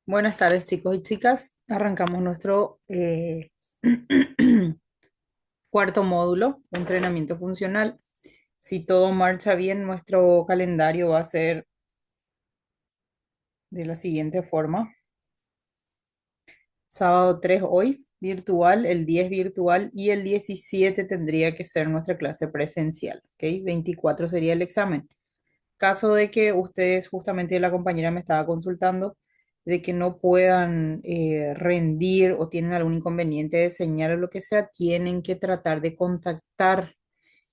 Buenas tardes, chicos y chicas. Arrancamos nuestro cuarto módulo de entrenamiento funcional. Si todo marcha bien, nuestro calendario va a ser de la siguiente forma. Sábado 3 hoy, virtual, el 10 virtual y el 17 tendría que ser nuestra clase presencial. ¿Ok? 24 sería el examen. Caso de que ustedes, justamente la compañera me estaba consultando, de que no puedan rendir o tienen algún inconveniente de señal o lo que sea, tienen que tratar de contactar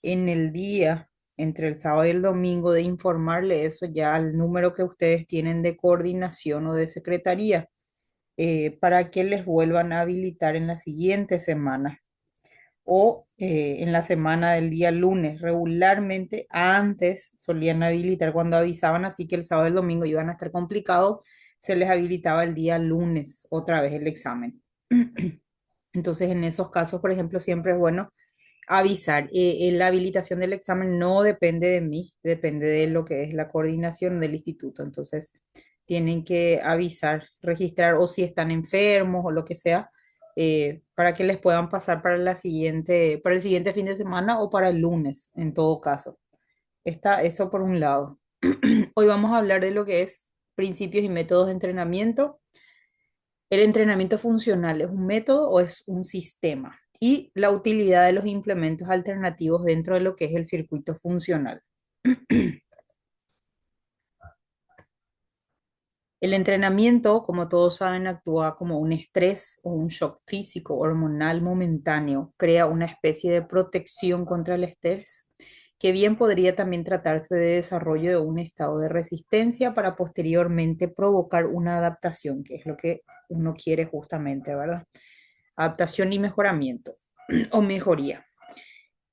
en el día, entre el sábado y el domingo, de informarle eso ya al número que ustedes tienen de coordinación o de secretaría, para que les vuelvan a habilitar en la siguiente semana o en la semana del día lunes. Regularmente antes solían habilitar cuando avisaban así que el sábado y el domingo iban a estar complicados, se les habilitaba el día lunes otra vez el examen. Entonces, en esos casos, por ejemplo, siempre es bueno avisar. La habilitación del examen no depende de mí, depende de lo que es la coordinación del instituto. Entonces, tienen que avisar, registrar o si están enfermos o lo que sea, para que les puedan pasar para para el siguiente fin de semana o para el lunes, en todo caso. Está eso por un lado. Hoy vamos a hablar de lo que es principios y métodos de entrenamiento. El entrenamiento funcional es un método o es un sistema y la utilidad de los implementos alternativos dentro de lo que es el circuito funcional. El entrenamiento, como todos saben, actúa como un estrés o un shock físico hormonal momentáneo, crea una especie de protección contra el estrés, que bien podría también tratarse de desarrollo de un estado de resistencia para posteriormente provocar una adaptación, que es lo que uno quiere justamente, ¿verdad? Adaptación y mejoramiento o mejoría.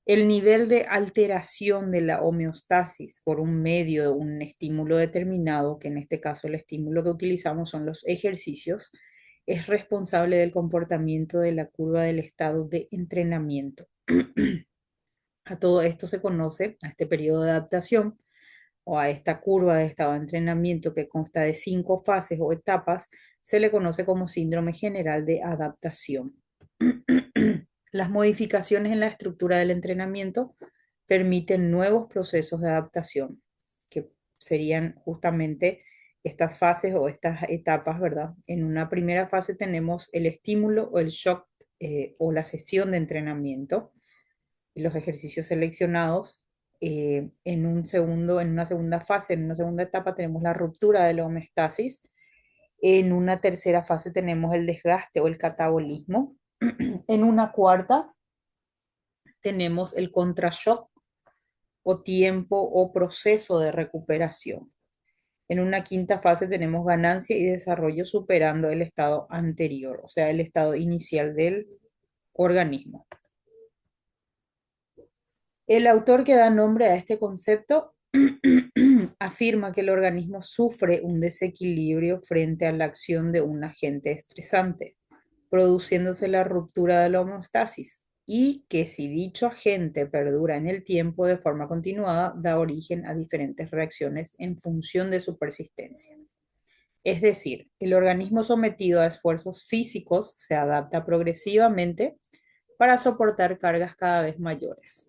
El nivel de alteración de la homeostasis por un medio de un estímulo determinado, que en este caso el estímulo que utilizamos son los ejercicios, es responsable del comportamiento de la curva del estado de entrenamiento. A todo esto se conoce, a este periodo de adaptación o a esta curva de estado de entrenamiento que consta de 5 fases o etapas, se le conoce como síndrome general de adaptación. Las modificaciones en la estructura del entrenamiento permiten nuevos procesos de adaptación, que serían justamente estas fases o estas etapas, ¿verdad? En una primera fase tenemos el estímulo o el shock, o la sesión de entrenamiento, los ejercicios seleccionados. En una segunda fase, en una segunda etapa tenemos la ruptura de la homeostasis. En una tercera fase tenemos el desgaste o el catabolismo. En una cuarta tenemos el contrashock o tiempo o proceso de recuperación. En una quinta fase tenemos ganancia y desarrollo superando el estado anterior, o sea, el estado inicial del organismo. El autor que da nombre a este concepto afirma que el organismo sufre un desequilibrio frente a la acción de un agente estresante, produciéndose la ruptura de la homeostasis, y que si dicho agente perdura en el tiempo de forma continuada, da origen a diferentes reacciones en función de su persistencia. Es decir, el organismo sometido a esfuerzos físicos se adapta progresivamente para soportar cargas cada vez mayores.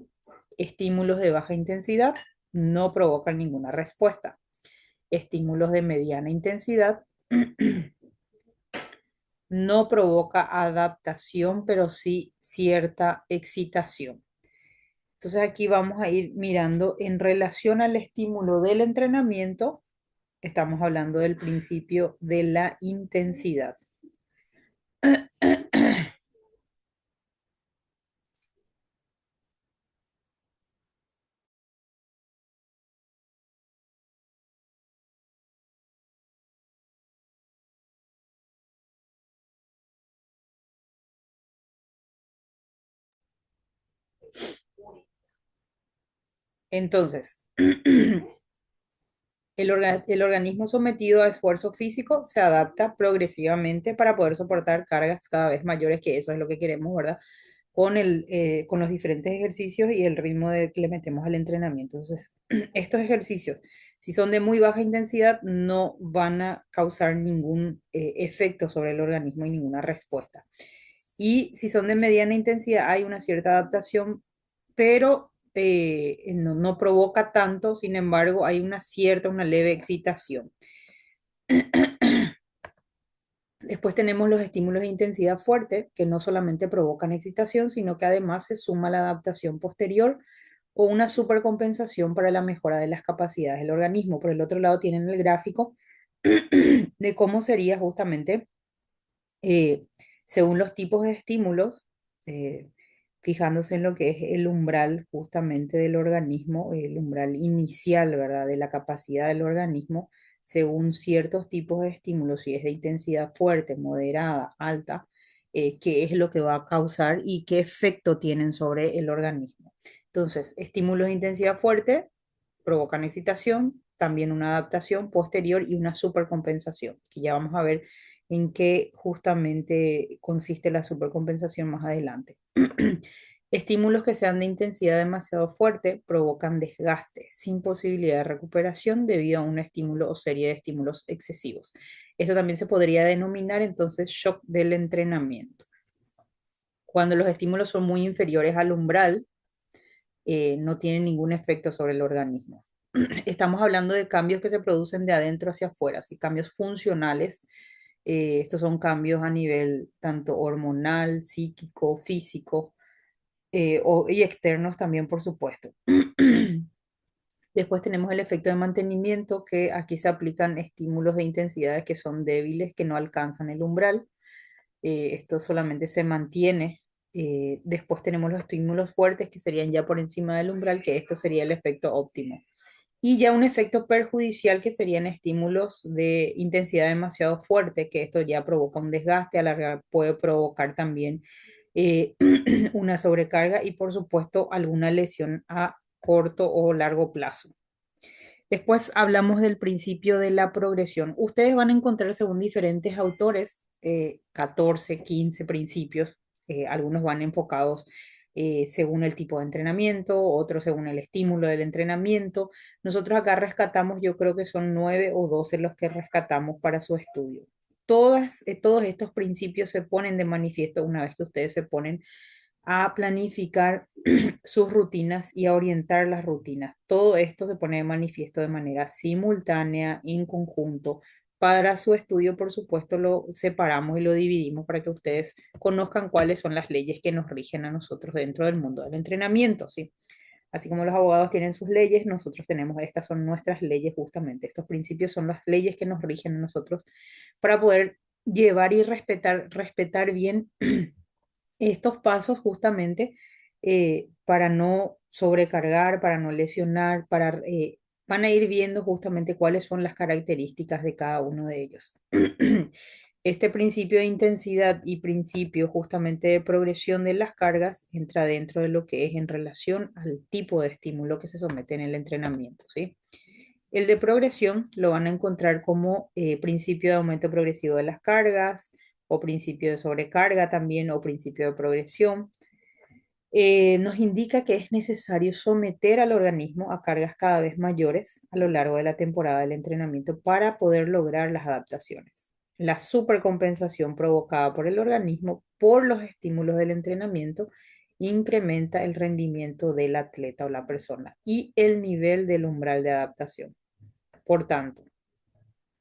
Estímulos de baja intensidad no provocan ninguna respuesta. Estímulos de mediana intensidad no provoca adaptación, pero sí cierta excitación. Entonces aquí vamos a ir mirando en relación al estímulo del entrenamiento, estamos hablando del principio de la intensidad. Entonces, el organismo sometido a esfuerzo físico se adapta progresivamente para poder soportar cargas cada vez mayores, que eso es lo que queremos, ¿verdad? Con los diferentes ejercicios y el ritmo que le metemos al entrenamiento. Entonces, estos ejercicios, Si son de muy baja intensidad, no van a causar ningún efecto sobre el organismo y ninguna respuesta. Y si son de mediana intensidad, hay una cierta adaptación, pero no provoca tanto, sin embargo, hay una leve excitación. Después tenemos los estímulos de intensidad fuerte, que no solamente provocan excitación, sino que además se suma la adaptación posterior o una supercompensación para la mejora de las capacidades del organismo. Por el otro lado tienen el gráfico de cómo sería justamente, eh, según los tipos de estímulos, eh, fijándose en lo que es el umbral justamente del organismo, el umbral inicial, ¿verdad? De la capacidad del organismo, según ciertos tipos de estímulos, si es de intensidad fuerte, moderada, alta, qué es lo que va a causar y qué efecto tienen sobre el organismo. Entonces, estímulos de intensidad fuerte provocan excitación, también una adaptación posterior y una supercompensación, que ya vamos a ver en qué justamente consiste la supercompensación más adelante. Estímulos que sean de intensidad demasiado fuerte provocan desgaste sin posibilidad de recuperación debido a un estímulo o serie de estímulos excesivos. Esto también se podría denominar entonces shock del entrenamiento. Cuando los estímulos son muy inferiores al umbral, no tienen ningún efecto sobre el organismo. Estamos hablando de cambios que se producen de adentro hacia afuera, así cambios funcionales. Estos son cambios a nivel tanto hormonal, psíquico, físico, y externos también, por supuesto. Después tenemos el efecto de mantenimiento, que aquí se aplican estímulos de intensidades que son débiles, que no alcanzan el umbral. Esto solamente se mantiene. Después tenemos los estímulos fuertes, que serían ya por encima del umbral, que esto sería el efecto óptimo. Y ya un efecto perjudicial, que serían estímulos de intensidad demasiado fuerte, que esto ya provoca un desgaste, a largar puede provocar también eh, una sobrecarga y por supuesto alguna lesión a corto o largo plazo. Después hablamos del principio de la progresión. Ustedes van a encontrar, según diferentes autores, 14, 15 principios. Algunos van enfocados según el tipo de entrenamiento, otros según el estímulo del entrenamiento. Nosotros acá rescatamos, yo creo que son 9 o 12 los que rescatamos para su estudio. Todos estos principios se ponen de manifiesto una vez que ustedes se ponen a planificar sus rutinas y a orientar las rutinas. Todo esto se pone de manifiesto de manera simultánea, en conjunto. Para su estudio, por supuesto, lo separamos y lo dividimos para que ustedes conozcan cuáles son las leyes que nos rigen a nosotros dentro del mundo del entrenamiento, ¿sí? Así como los abogados tienen sus leyes, nosotros tenemos, estas son nuestras leyes justamente. Estos principios son las leyes que nos rigen a nosotros para poder llevar y respetar bien estos pasos justamente, para no sobrecargar, para no lesionar, van a ir viendo justamente cuáles son las características de cada uno de ellos. Este principio de intensidad y principio justamente de progresión de las cargas entra dentro de lo que es en relación al tipo de estímulo que se somete en el entrenamiento, ¿sí? El de progresión lo van a encontrar como principio de aumento progresivo de las cargas, o principio de sobrecarga también, o principio de progresión. Nos indica que es necesario someter al organismo a cargas cada vez mayores a lo largo de la temporada del entrenamiento para poder lograr las adaptaciones. La supercompensación provocada por el organismo por los estímulos del entrenamiento incrementa el rendimiento del atleta o la persona y el nivel del umbral de adaptación. Por tanto,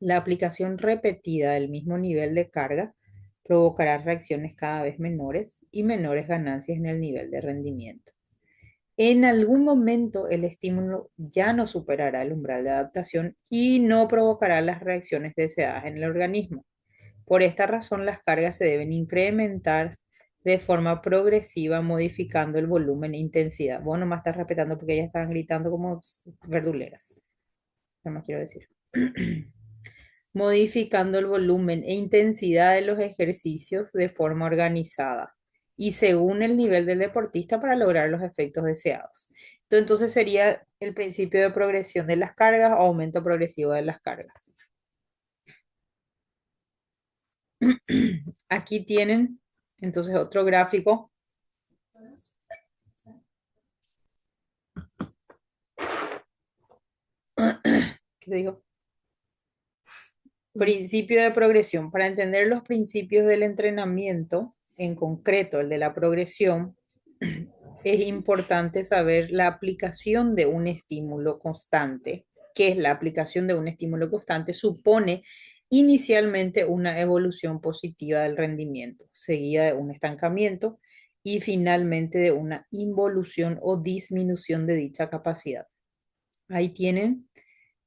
la aplicación repetida del mismo nivel de carga provocará reacciones cada vez menores y menores ganancias en el nivel de rendimiento. En algún momento el estímulo ya no superará el umbral de adaptación y no provocará las reacciones deseadas en el organismo. Por esta razón, las cargas se deben incrementar de forma progresiva, modificando el volumen e intensidad. Vos nomás estás respetando porque ellas estaban gritando como verduleras. No más quiero decir. Modificando el volumen e intensidad de los ejercicios de forma organizada y según el nivel del deportista para lograr los efectos deseados. Entonces sería el principio de progresión de las cargas o aumento progresivo de las cargas. Aquí tienen entonces otro gráfico ¿Qué digo? Principio de progresión. Para entender los principios del entrenamiento, en concreto el de la progresión, es importante saber la aplicación de un estímulo constante. ¿Qué es la aplicación de un estímulo constante? Supone inicialmente una evolución positiva del rendimiento, seguida de un estancamiento y finalmente de una involución o disminución de dicha capacidad. Ahí tienen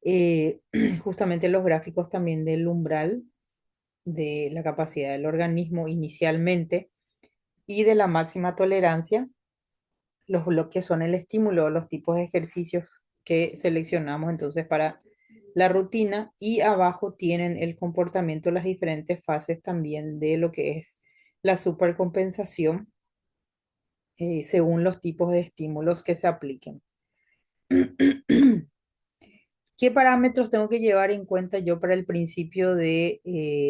eh, justamente los gráficos también del umbral de la capacidad del organismo inicialmente y de la máxima tolerancia, los bloques son el estímulo, los tipos de ejercicios que seleccionamos entonces para la rutina y abajo tienen el comportamiento, las diferentes fases también de lo que es la supercompensación según los tipos de estímulos que se apliquen. ¿Qué parámetros tengo que llevar en cuenta yo para el principio de,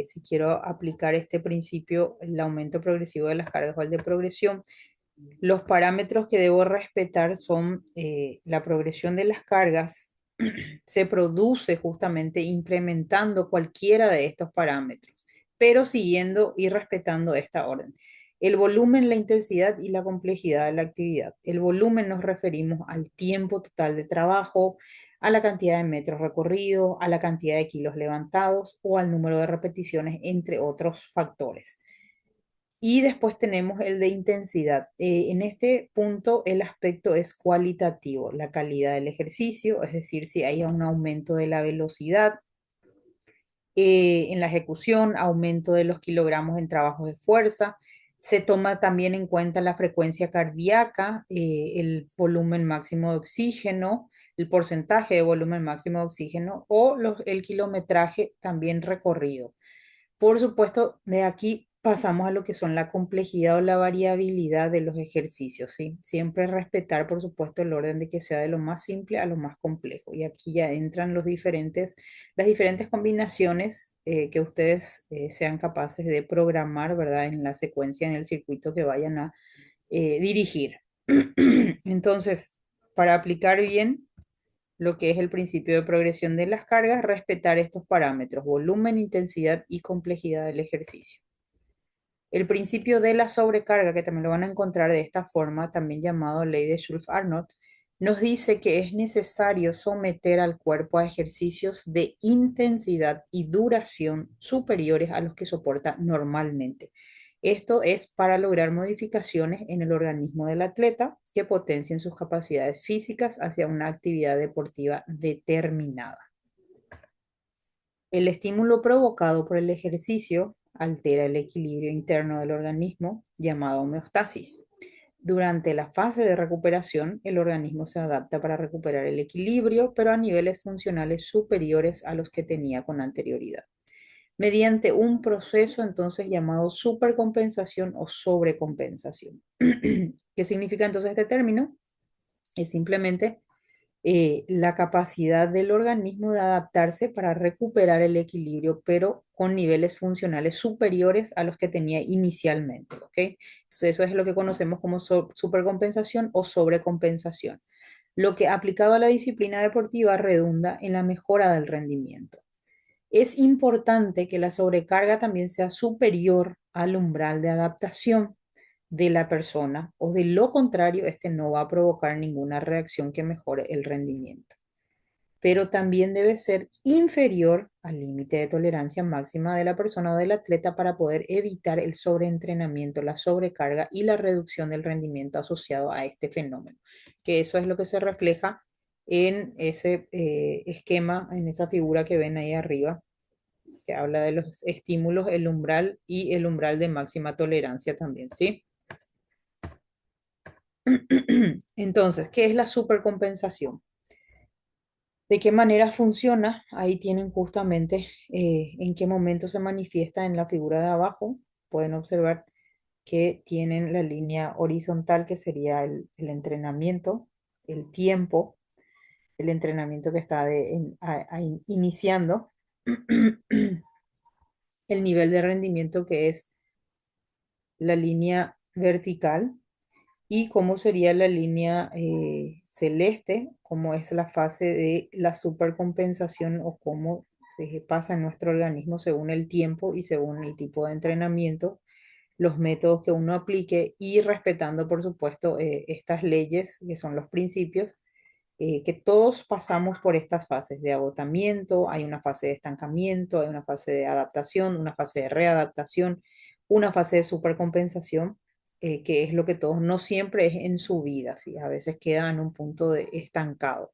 si quiero aplicar este principio, el aumento progresivo de las cargas o el de progresión? Los parámetros que debo respetar son la progresión de las cargas, se produce justamente implementando cualquiera de estos parámetros, pero siguiendo y respetando esta orden. El volumen, la intensidad y la complejidad de la actividad. El volumen nos referimos al tiempo total de trabajo, a la cantidad de metros recorridos, a la cantidad de kilos levantados o al número de repeticiones, entre otros factores. Y después tenemos el de intensidad. En este punto el aspecto es cualitativo, la calidad del ejercicio, es decir, si hay un aumento de la velocidad en la ejecución, aumento de los kilogramos en trabajos de fuerza. Se toma también en cuenta la frecuencia cardíaca, el volumen máximo de oxígeno, el porcentaje de volumen máximo de oxígeno o el kilometraje también recorrido. Por supuesto, de aquí pasamos a lo que son la complejidad o la variabilidad de los ejercicios, ¿sí? Siempre respetar, por supuesto, el orden de que sea de lo más simple a lo más complejo. Y aquí ya entran las diferentes combinaciones que ustedes sean capaces de programar, ¿verdad? En la secuencia, en el circuito que vayan a dirigir. Entonces, para aplicar bien lo que es el principio de progresión de las cargas, respetar estos parámetros, volumen, intensidad y complejidad del ejercicio. El principio de la sobrecarga, que también lo van a encontrar de esta forma, también llamado ley de Schultz-Arnold, nos dice que es necesario someter al cuerpo a ejercicios de intensidad y duración superiores a los que soporta normalmente. Esto es para lograr modificaciones en el organismo del atleta que potencien sus capacidades físicas hacia una actividad deportiva determinada. El estímulo provocado por el ejercicio altera el equilibrio interno del organismo, llamado homeostasis. Durante la fase de recuperación, el organismo se adapta para recuperar el equilibrio, pero a niveles funcionales superiores a los que tenía con anterioridad, mediante un proceso entonces llamado supercompensación o sobrecompensación. ¿Qué significa entonces este término? Es simplemente la capacidad del organismo de adaptarse para recuperar el equilibrio, pero con niveles funcionales superiores a los que tenía inicialmente, ¿ok? Eso es lo que conocemos como supercompensación o sobrecompensación, lo que aplicado a la disciplina deportiva redunda en la mejora del rendimiento. Es importante que la sobrecarga también sea superior al umbral de adaptación de la persona o de lo contrario, este no va a provocar ninguna reacción que mejore el rendimiento. Pero también debe ser inferior al límite de tolerancia máxima de la persona o del atleta para poder evitar el sobreentrenamiento, la sobrecarga y la reducción del rendimiento asociado a este fenómeno, que eso es lo que se refleja en ese esquema, en esa figura que ven ahí arriba, que habla de los estímulos, el umbral y el umbral de máxima tolerancia también, ¿sí? Entonces, ¿qué es la supercompensación? ¿De qué manera funciona? Ahí tienen justamente en qué momento se manifiesta en la figura de abajo. Pueden observar que tienen la línea horizontal, que sería el entrenamiento, el tiempo, el entrenamiento que está iniciando, el nivel de rendimiento, que es la línea vertical, y cómo sería la línea celeste, cómo es la fase de la supercompensación o cómo pasa en nuestro organismo según el tiempo y según el tipo de entrenamiento, los métodos que uno aplique y respetando, por supuesto, estas leyes que son los principios, que todos pasamos por estas fases de agotamiento, hay una fase de estancamiento, hay una fase de adaptación, una fase de readaptación, una fase de supercompensación, que es lo que todos, no siempre es en su vida, ¿sí? A veces queda en un punto de estancado.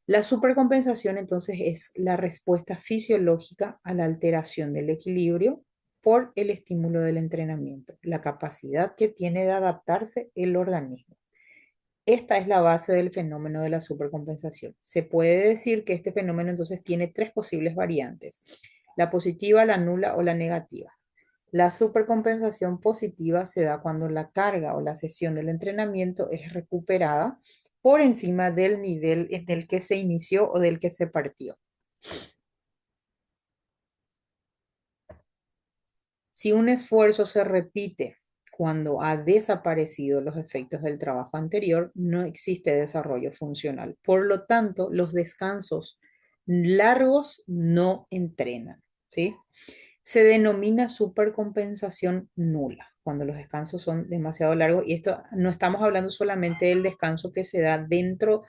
La supercompensación entonces es la respuesta fisiológica a la alteración del equilibrio por el estímulo del entrenamiento, la capacidad que tiene de adaptarse el organismo. Esta es la base del fenómeno de la supercompensación. Se puede decir que este fenómeno entonces tiene tres posibles variantes: la positiva, la nula o la negativa. La supercompensación positiva se da cuando la carga o la sesión del entrenamiento es recuperada por encima del nivel en el que se inició o del que se partió. Si un esfuerzo se repite cuando ha desaparecido los efectos del trabajo anterior, no existe desarrollo funcional. Por lo tanto, los descansos largos no entrenan, ¿sí? Se denomina supercompensación nula cuando los descansos son demasiado largos, y esto no estamos hablando solamente del descanso que se da dentro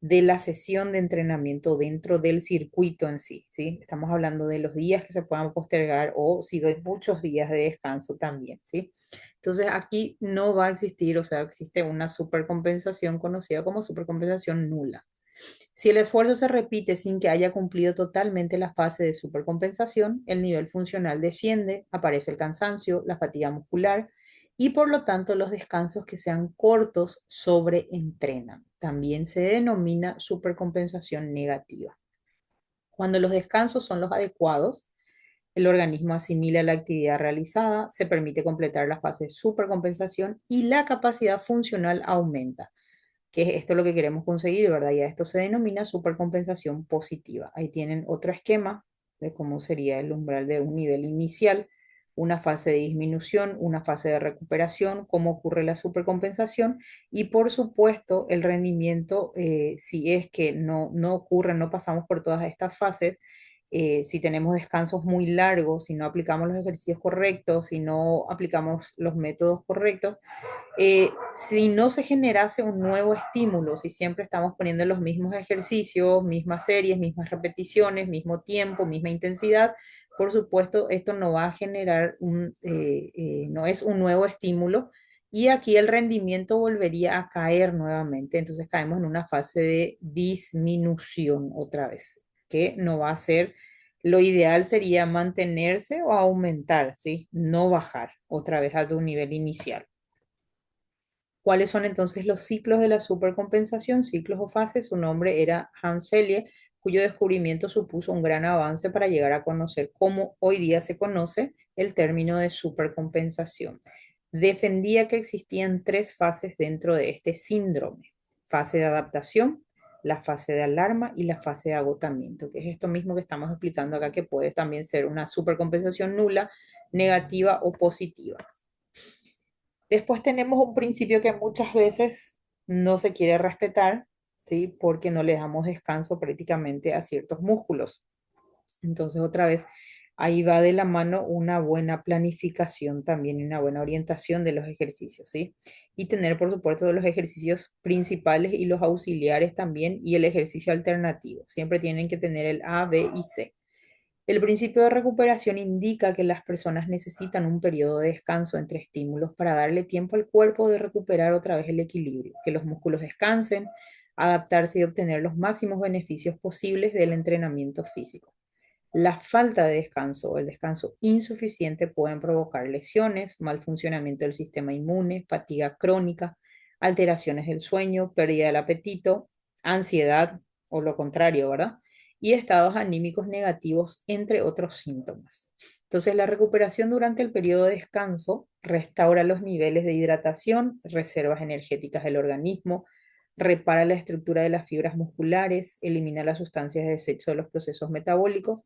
de la sesión de entrenamiento, dentro del circuito en sí, ¿sí? Estamos hablando de los días que se puedan postergar o si doy muchos días de descanso también, ¿sí? Entonces aquí no va a existir, o sea, existe una supercompensación conocida como supercompensación nula. Si el esfuerzo se repite sin que haya cumplido totalmente la fase de supercompensación, el nivel funcional desciende, aparece el cansancio, la fatiga muscular y por lo tanto los descansos que sean cortos sobreentrenan. También se denomina supercompensación negativa. Cuando los descansos son los adecuados, el organismo asimila la actividad realizada, se permite completar la fase de supercompensación y la capacidad funcional aumenta, que es esto lo que queremos conseguir, ¿verdad? Y a esto se denomina supercompensación positiva. Ahí tienen otro esquema de cómo sería el umbral de un nivel inicial, una fase de disminución, una fase de recuperación, cómo ocurre la supercompensación y por supuesto el rendimiento, si es que no ocurre, no pasamos por todas estas fases, si tenemos descansos muy largos, si no aplicamos los ejercicios correctos, si no aplicamos los métodos correctos, si no se generase un nuevo estímulo, si siempre estamos poniendo los mismos ejercicios, mismas series, mismas repeticiones, mismo tiempo, misma intensidad, por supuesto, esto no va a generar no es un nuevo estímulo y aquí el rendimiento volvería a caer nuevamente. Entonces caemos en una fase de disminución otra vez, que no va a ser, lo ideal sería mantenerse o aumentar, ¿sí? No bajar otra vez a tu nivel inicial. ¿Cuáles son entonces los ciclos de la supercompensación? Ciclos o fases. Su nombre era Hans Selye, cuyo descubrimiento supuso un gran avance para llegar a conocer cómo hoy día se conoce el término de supercompensación. Defendía que existían tres fases dentro de este síndrome: fase de adaptación, la fase de alarma y la fase de agotamiento, que es esto mismo que estamos explicando acá, que puede también ser una supercompensación nula, negativa o positiva. Después tenemos un principio que muchas veces no se quiere respetar, ¿sí? Porque no le damos descanso prácticamente a ciertos músculos. Entonces, otra vez, ahí va de la mano una buena planificación también y una buena orientación de los ejercicios, ¿sí? Y tener, por supuesto, los ejercicios principales y los auxiliares también y el ejercicio alternativo. Siempre tienen que tener el A, B y C. El principio de recuperación indica que las personas necesitan un periodo de descanso entre estímulos para darle tiempo al cuerpo de recuperar otra vez el equilibrio, que los músculos descansen, adaptarse y obtener los máximos beneficios posibles del entrenamiento físico. La falta de descanso o el descanso insuficiente pueden provocar lesiones, mal funcionamiento del sistema inmune, fatiga crónica, alteraciones del sueño, pérdida del apetito, ansiedad o lo contrario, ¿verdad? Y estados anímicos negativos, entre otros síntomas. Entonces, la recuperación durante el periodo de descanso restaura los niveles de hidratación, reservas energéticas del organismo, repara la estructura de las fibras musculares, elimina las sustancias de desecho de los procesos metabólicos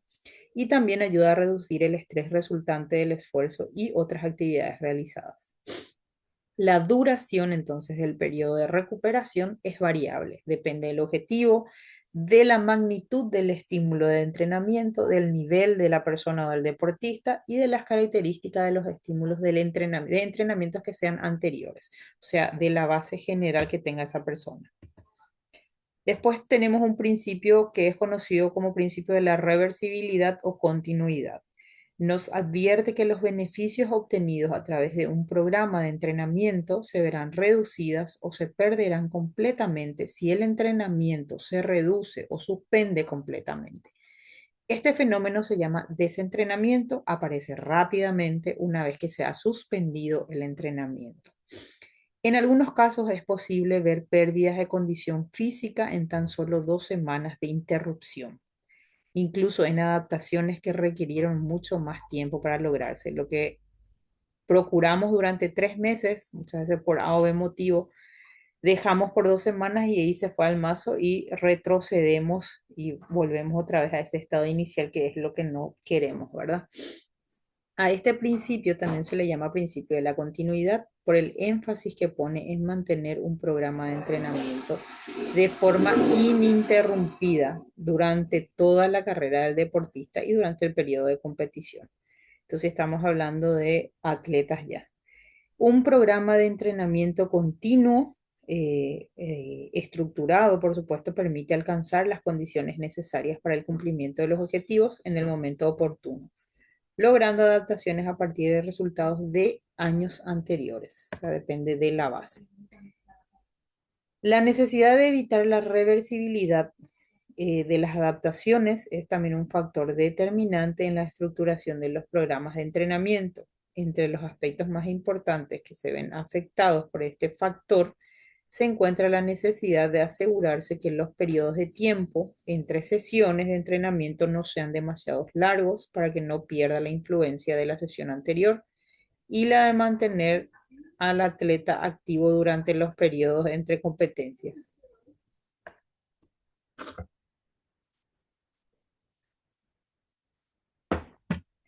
y también ayuda a reducir el estrés resultante del esfuerzo y otras actividades realizadas. La duración entonces del periodo de recuperación es variable, depende del objetivo, de la magnitud del estímulo de entrenamiento, del nivel de la persona o del deportista y de las características de los estímulos de entrenamientos que sean anteriores, o sea, de la base general que tenga esa persona. Después tenemos un principio que es conocido como principio de la reversibilidad o continuidad. Nos advierte que los beneficios obtenidos a través de un programa de entrenamiento se verán reducidas o se perderán completamente si el entrenamiento se reduce o suspende completamente. Este fenómeno se llama desentrenamiento, aparece rápidamente una vez que se ha suspendido el entrenamiento. En algunos casos es posible ver pérdidas de condición física en tan solo 2 semanas de interrupción, incluso en adaptaciones que requirieron mucho más tiempo para lograrse. Lo que procuramos durante 3 meses, muchas veces por A o B motivo, dejamos por 2 semanas y ahí se fue al mazo y retrocedemos y volvemos otra vez a ese estado inicial que es lo que no queremos, ¿verdad? A este principio también se le llama principio de la continuidad por el énfasis que pone en mantener un programa de entrenamiento de forma ininterrumpida durante toda la carrera del deportista y durante el periodo de competición. Entonces estamos hablando de atletas ya. Un programa de entrenamiento continuo, estructurado, por supuesto, permite alcanzar las condiciones necesarias para el cumplimiento de los objetivos en el momento oportuno, logrando adaptaciones a partir de resultados de años anteriores. O sea, depende de la base. La necesidad de evitar la reversibilidad de las adaptaciones es también un factor determinante en la estructuración de los programas de entrenamiento. Entre los aspectos más importantes que se ven afectados por este factor se encuentra la necesidad de asegurarse que los periodos de tiempo entre sesiones de entrenamiento no sean demasiado largos para que no pierda la influencia de la sesión anterior y la de mantener al atleta activo durante los periodos entre competencias.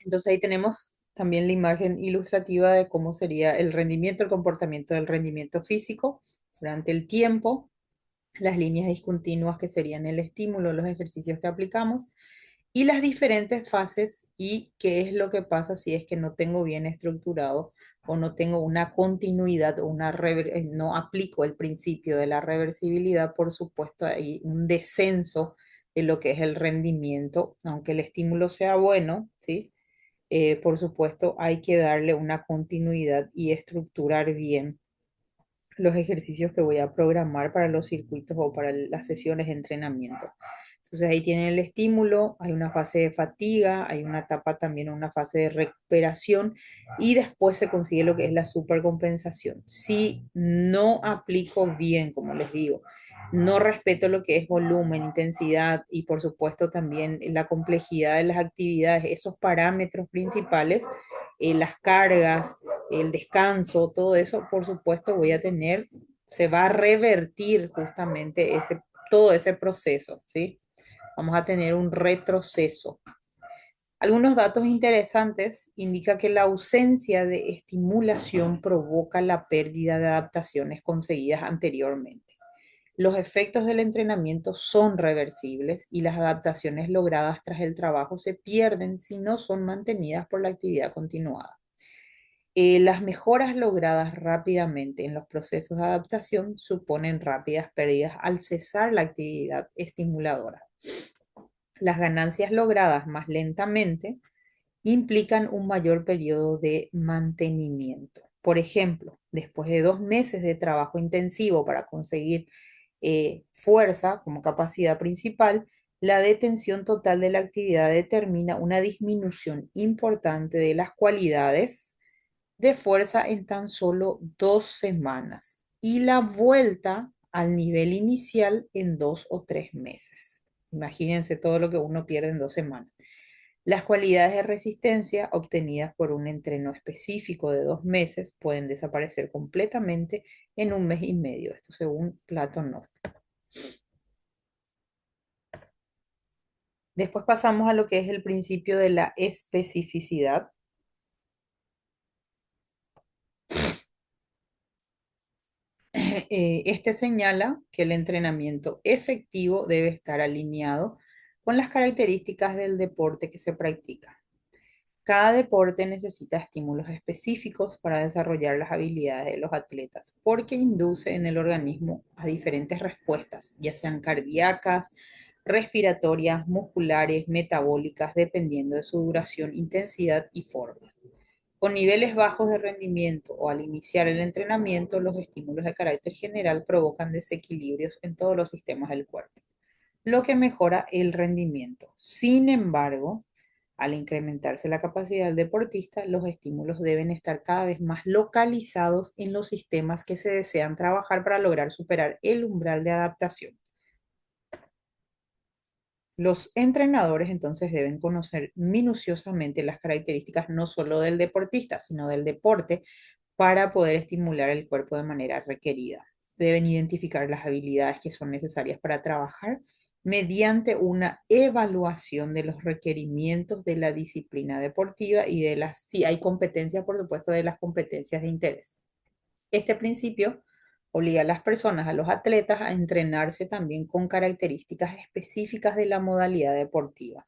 Entonces ahí tenemos también la imagen ilustrativa de cómo sería el rendimiento, el comportamiento del rendimiento físico durante el tiempo, las líneas discontinuas que serían el estímulo, los ejercicios que aplicamos y las diferentes fases y qué es lo que pasa si es que no tengo bien estructurado o no tengo una continuidad o no aplico el principio de la reversibilidad, por supuesto hay un descenso de lo que es el rendimiento, aunque el estímulo sea bueno, ¿sí? Por supuesto hay que darle una continuidad y estructurar bien los ejercicios que voy a programar para los circuitos o para las sesiones de entrenamiento. Entonces ahí tienen el estímulo, hay una fase de fatiga, hay una etapa también, una fase de recuperación y después se consigue lo que es la supercompensación. Si no aplico bien, como les digo, no respeto lo que es volumen, intensidad y por supuesto también la complejidad de las actividades, esos parámetros principales, las cargas, el descanso, todo eso, por supuesto voy a tener, se va a revertir justamente todo ese proceso, ¿sí? Vamos a tener un retroceso. Algunos datos interesantes indican que la ausencia de estimulación provoca la pérdida de adaptaciones conseguidas anteriormente. Los efectos del entrenamiento son reversibles y las adaptaciones logradas tras el trabajo se pierden si no son mantenidas por la actividad continuada. Las mejoras logradas rápidamente en los procesos de adaptación suponen rápidas pérdidas al cesar la actividad estimuladora. Las ganancias logradas más lentamente implican un mayor periodo de mantenimiento. Por ejemplo, después de 2 meses de trabajo intensivo para conseguir fuerza como capacidad principal, la detención total de la actividad determina una disminución importante de las cualidades de fuerza en tan solo 2 semanas y la vuelta al nivel inicial en 2 o 3 meses. Imagínense todo lo que uno pierde en 2 semanas. Las cualidades de resistencia obtenidas por un entreno específico de 2 meses pueden desaparecer completamente en 1 mes y medio, esto según Platonov. Después pasamos a lo que es el principio de la especificidad. Este señala que el entrenamiento efectivo debe estar alineado con las características del deporte que se practica. Cada deporte necesita estímulos específicos para desarrollar las habilidades de los atletas, porque induce en el organismo a diferentes respuestas, ya sean cardíacas, respiratorias, musculares, metabólicas, dependiendo de su duración, intensidad y forma. Con niveles bajos de rendimiento o al iniciar el entrenamiento, los estímulos de carácter general provocan desequilibrios en todos los sistemas del cuerpo, lo que mejora el rendimiento. Sin embargo, al incrementarse la capacidad del deportista, los estímulos deben estar cada vez más localizados en los sistemas que se desean trabajar para lograr superar el umbral de adaptación. Los entrenadores entonces deben conocer minuciosamente las características no solo del deportista, sino del deporte para poder estimular el cuerpo de manera requerida. Deben identificar las habilidades que son necesarias para trabajar mediante una evaluación de los requerimientos de la disciplina deportiva y de las, si hay competencias, por supuesto, de las competencias de interés. Este principio obliga a las personas, a los atletas, a entrenarse también con características específicas de la modalidad deportiva.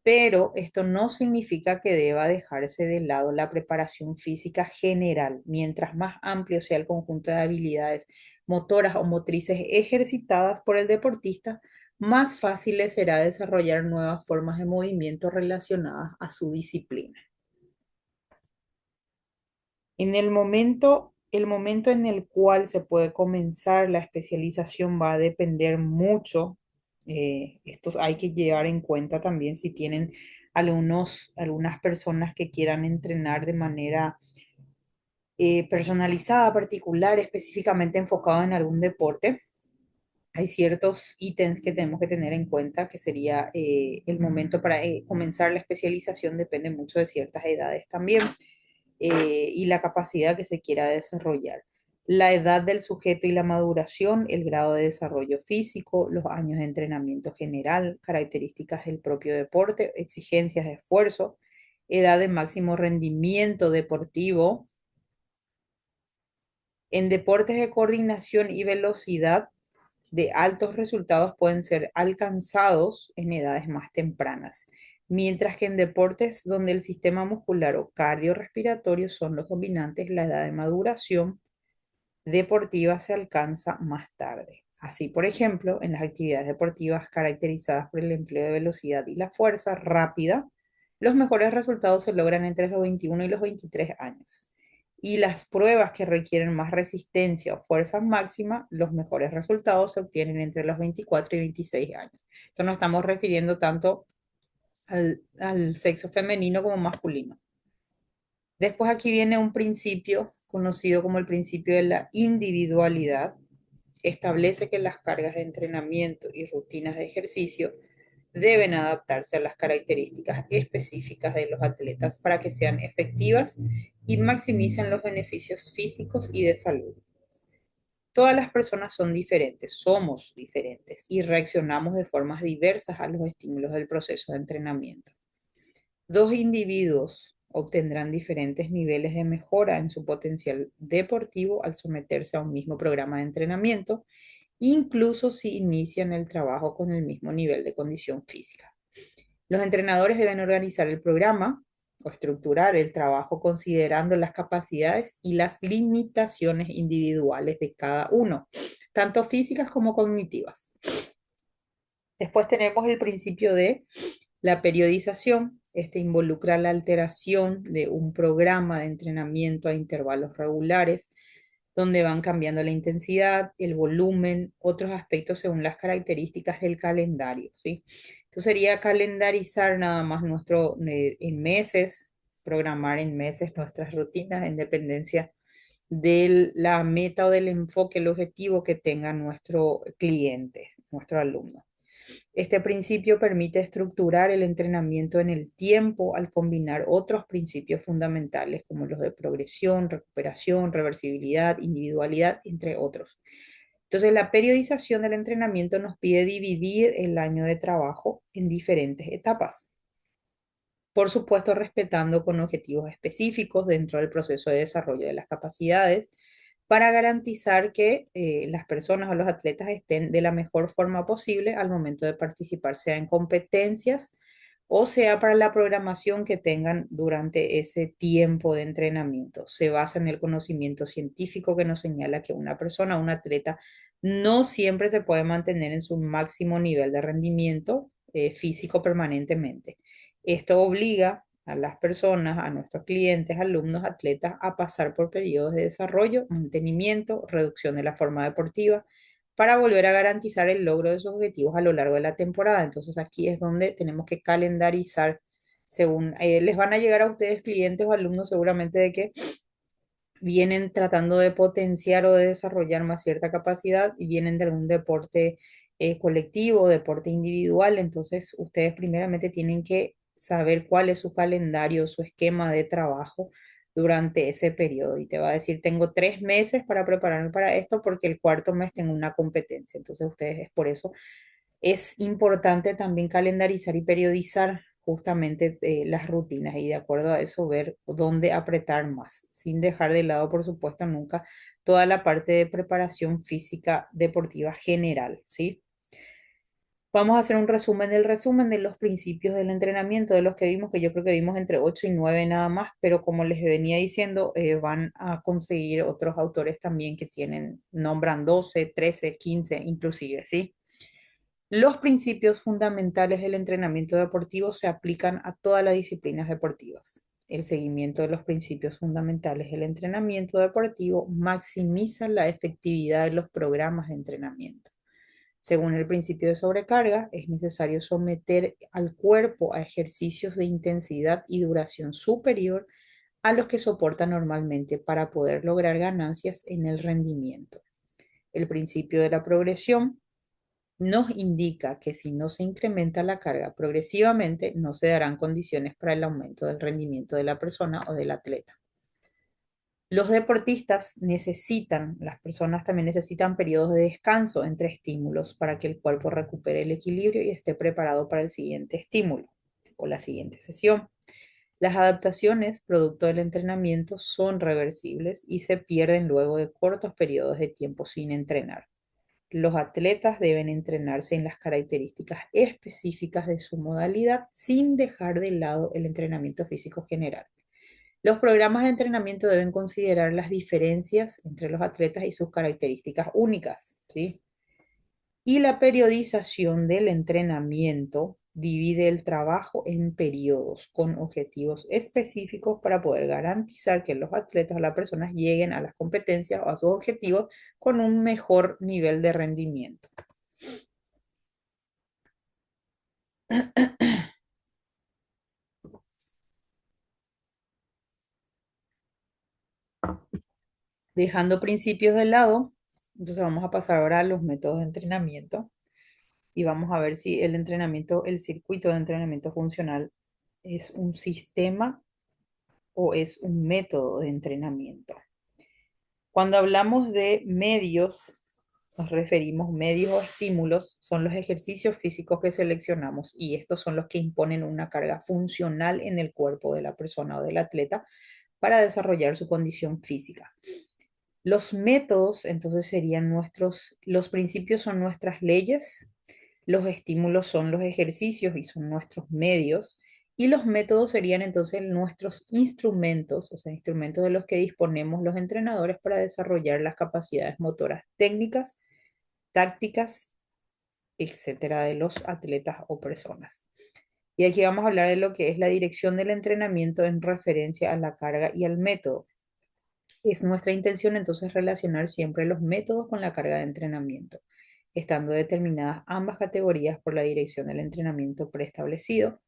Pero esto no significa que deba dejarse de lado la preparación física general. Mientras más amplio sea el conjunto de habilidades motoras o motrices ejercitadas por el deportista, más fácil le será desarrollar nuevas formas de movimiento relacionadas a su disciplina. El momento en el cual se puede comenzar la especialización va a depender mucho. Estos hay que llevar en cuenta también si tienen algunas personas que quieran entrenar de manera personalizada, particular, específicamente enfocado en algún deporte. Hay ciertos ítems que tenemos que tener en cuenta, que sería el momento para comenzar la especialización, depende mucho de ciertas edades también y la capacidad que se quiera desarrollar. La edad del sujeto y la maduración, el grado de desarrollo físico, los años de entrenamiento general, características del propio deporte, exigencias de esfuerzo, edad de máximo rendimiento deportivo. En deportes de coordinación y velocidad, de altos resultados pueden ser alcanzados en edades más tempranas, mientras que en deportes donde el sistema muscular o cardiorrespiratorio son los dominantes, la edad de maduración deportiva se alcanza más tarde. Así, por ejemplo, en las actividades deportivas caracterizadas por el empleo de velocidad y la fuerza rápida, los mejores resultados se logran entre los 21 y los 23 años. Y las pruebas que requieren más resistencia o fuerza máxima, los mejores resultados se obtienen entre los 24 y 26 años. Esto nos estamos refiriendo tanto al sexo femenino como masculino. Después aquí viene un principio conocido como el principio de la individualidad. Establece que las cargas de entrenamiento y rutinas de ejercicio deben adaptarse a las características específicas de los atletas para que sean efectivas y maximicen los beneficios físicos y de salud. Todas las personas son diferentes, somos diferentes y reaccionamos de formas diversas a los estímulos del proceso de entrenamiento. Dos individuos obtendrán diferentes niveles de mejora en su potencial deportivo al someterse a un mismo programa de entrenamiento, incluso si inician el trabajo con el mismo nivel de condición física. Los entrenadores deben organizar el programa o estructurar el trabajo considerando las capacidades y las limitaciones individuales de cada uno, tanto físicas como cognitivas. Después tenemos el principio de la periodización. Este involucra la alteración de un programa de entrenamiento a intervalos regulares, donde van cambiando la intensidad, el volumen, otros aspectos según las características del calendario, ¿sí? Entonces sería calendarizar nada más en meses, programar en meses nuestras rutinas en dependencia de la meta o del enfoque, el objetivo que tenga nuestro cliente, nuestro alumno. Este principio permite estructurar el entrenamiento en el tiempo al combinar otros principios fundamentales como los de progresión, recuperación, reversibilidad, individualidad, entre otros. Entonces, la periodización del entrenamiento nos pide dividir el año de trabajo en diferentes etapas. Por supuesto, respetando con objetivos específicos dentro del proceso de desarrollo de las capacidades para garantizar que las personas o los atletas estén de la mejor forma posible al momento de participar, sea en competencias o sea para la programación que tengan durante ese tiempo de entrenamiento. Se basa en el conocimiento científico que nos señala que una persona, un atleta, no siempre se puede mantener en su máximo nivel de rendimiento físico permanentemente. Esto obliga a las personas, a nuestros clientes, alumnos, atletas, a pasar por periodos de desarrollo, mantenimiento, reducción de la forma deportiva, para volver a garantizar el logro de sus objetivos a lo largo de la temporada. Entonces aquí es donde tenemos que calendarizar según les van a llegar a ustedes clientes o alumnos seguramente de que vienen tratando de potenciar o de desarrollar más cierta capacidad y vienen de algún deporte colectivo, deporte individual. Entonces ustedes primeramente tienen que saber cuál es su calendario, su esquema de trabajo durante ese periodo. Y te va a decir, tengo 3 meses para prepararme para esto porque el cuarto mes tengo una competencia. Entonces ustedes es por eso es importante también calendarizar y periodizar justamente las rutinas y de acuerdo a eso ver dónde apretar más, sin dejar de lado, por supuesto, nunca toda la parte de preparación física deportiva general, ¿sí? Vamos a hacer un resumen del resumen de los principios del entrenamiento, de los que vimos, que yo creo que vimos entre 8 y 9 nada más, pero como les venía diciendo, van a conseguir otros autores también que tienen, nombran 12, 13, 15 inclusive, ¿sí? Los principios fundamentales del entrenamiento deportivo se aplican a todas las disciplinas deportivas. El seguimiento de los principios fundamentales del entrenamiento deportivo maximiza la efectividad de los programas de entrenamiento. Según el principio de sobrecarga, es necesario someter al cuerpo a ejercicios de intensidad y duración superior a los que soporta normalmente para poder lograr ganancias en el rendimiento. El principio de la progresión nos indica que si no se incrementa la carga progresivamente, no se darán condiciones para el aumento del rendimiento de la persona o del atleta. Los deportistas necesitan, las personas también necesitan periodos de descanso entre estímulos para que el cuerpo recupere el equilibrio y esté preparado para el siguiente estímulo o la siguiente sesión. Las adaptaciones producto del entrenamiento son reversibles y se pierden luego de cortos periodos de tiempo sin entrenar. Los atletas deben entrenarse en las características específicas de su modalidad sin dejar de lado el entrenamiento físico general. Los programas de entrenamiento deben considerar las diferencias entre los atletas y sus características únicas, ¿sí? Y la periodización del entrenamiento divide el trabajo en periodos con objetivos específicos para poder garantizar que los atletas o las personas lleguen a las competencias o a sus objetivos con un mejor nivel de rendimiento. Dejando principios de lado, entonces vamos a pasar ahora a los métodos de entrenamiento y vamos a ver si el entrenamiento, el circuito de entrenamiento funcional es un sistema o es un método de entrenamiento. Cuando hablamos de medios, nos referimos medios o estímulos, son los ejercicios físicos que seleccionamos y estos son los que imponen una carga funcional en el cuerpo de la persona o del atleta para desarrollar su condición física. Los métodos, entonces, serían los principios son nuestras leyes, los estímulos son los ejercicios y son nuestros medios, y los métodos serían entonces nuestros instrumentos, o sea, instrumentos de los que disponemos los entrenadores para desarrollar las capacidades motoras técnicas, tácticas, etcétera, de los atletas o personas. Y aquí vamos a hablar de lo que es la dirección del entrenamiento en referencia a la carga y al método. Es nuestra intención entonces relacionar siempre los métodos con la carga de entrenamiento, estando determinadas ambas categorías por la dirección del entrenamiento preestablecido.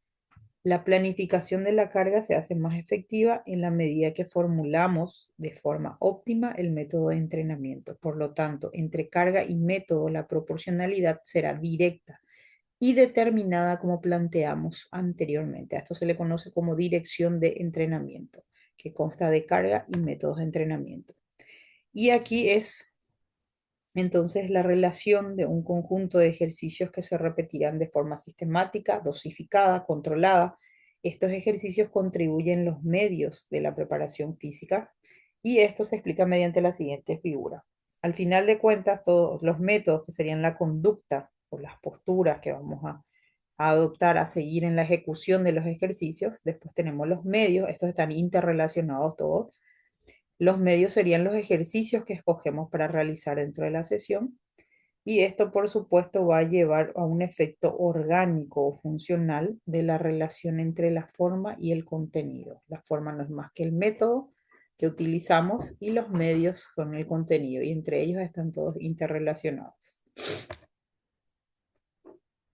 La planificación de la carga se hace más efectiva en la medida que formulamos de forma óptima el método de entrenamiento. Por lo tanto, entre carga y método la proporcionalidad será directa y determinada como planteamos anteriormente. A esto se le conoce como dirección de entrenamiento, que consta de carga y métodos de entrenamiento. Y aquí es entonces la relación de un conjunto de ejercicios que se repetirán de forma sistemática, dosificada, controlada. Estos ejercicios contribuyen los medios de la preparación física Y esto se explica mediante la siguiente figura. Al final de cuentas, todos los métodos que serían la conducta o las posturas que vamos a adoptar, a seguir en la ejecución de los ejercicios. Después tenemos los medios, estos están interrelacionados todos. Los medios serían los ejercicios que escogemos para realizar dentro de la sesión. Y esto, por supuesto, va a llevar a un efecto orgánico o funcional de la relación entre la forma y el contenido. La forma no es más que el método que utilizamos y los medios son el contenido y entre ellos están todos interrelacionados.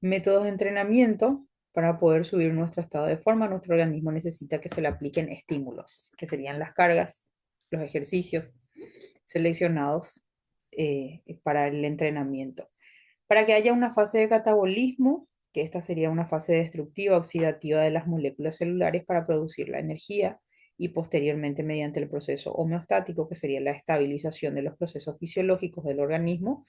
Métodos de entrenamiento. Para poder subir nuestro estado de forma, nuestro organismo necesita que se le apliquen estímulos, que serían las cargas, los ejercicios seleccionados para el entrenamiento. Para que haya una fase de catabolismo, que esta sería una fase destructiva oxidativa de las moléculas celulares para producir la energía y posteriormente mediante el proceso homeostático, que sería la estabilización de los procesos fisiológicos del organismo,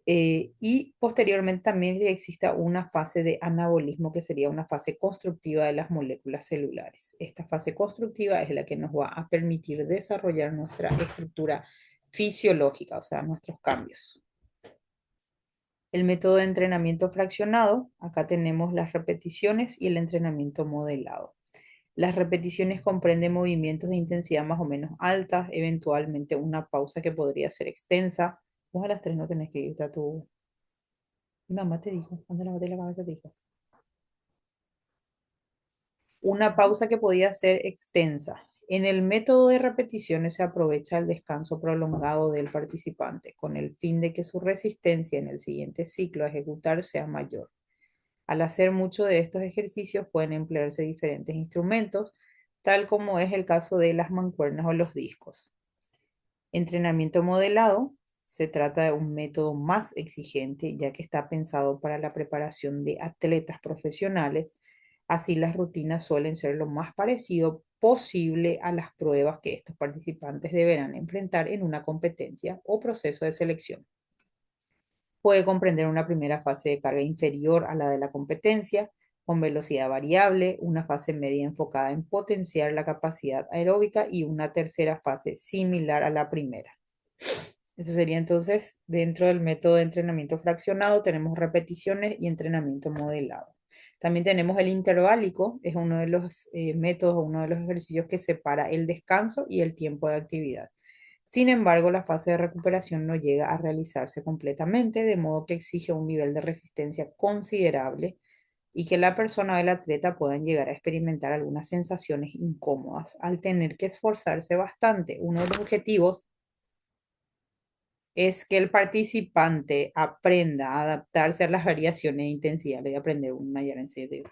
y posteriormente también exista una fase de anabolismo, que sería una fase constructiva de las moléculas celulares. Esta fase constructiva es la que nos va a permitir desarrollar nuestra estructura fisiológica, o sea, nuestros cambios. El método de entrenamiento fraccionado, acá tenemos las repeticiones y el entrenamiento modelado. Las repeticiones comprenden movimientos de intensidad más o menos alta, eventualmente una pausa que podría ser extensa. Vos a las 3 no tenés que irte a tu... Mi mamá te dijo, cuando lavaste la cabeza te dijo. Una pausa que podía ser extensa. En el método de repeticiones se aprovecha el descanso prolongado del participante con el fin de que su resistencia en el siguiente ciclo a ejecutar sea mayor. Al hacer mucho de estos ejercicios pueden emplearse diferentes instrumentos, tal como es el caso de las mancuernas o los discos. Entrenamiento modelado se trata de un método más exigente, ya que está pensado para la preparación de atletas profesionales. Así las rutinas suelen ser lo más parecido posible a las pruebas que estos participantes deberán enfrentar en una competencia o proceso de selección. Puede comprender una primera fase de carga inferior a la de la competencia, con velocidad variable, una fase media enfocada en potenciar la capacidad aeróbica y una tercera fase similar a la primera. Eso sería entonces, dentro del método de entrenamiento fraccionado, tenemos repeticiones y entrenamiento modelado. También tenemos el interválico, es uno de los métodos, uno de los ejercicios que separa el descanso y el tiempo de actividad. Sin embargo, la fase de recuperación no llega a realizarse completamente, de modo que exige un nivel de resistencia considerable y que la persona o el atleta puedan llegar a experimentar algunas sensaciones incómodas al tener que esforzarse bastante. Uno de los objetivos es que el participante aprenda a adaptarse a las variaciones de intensidad. Le voy a aprender un mayor en serio.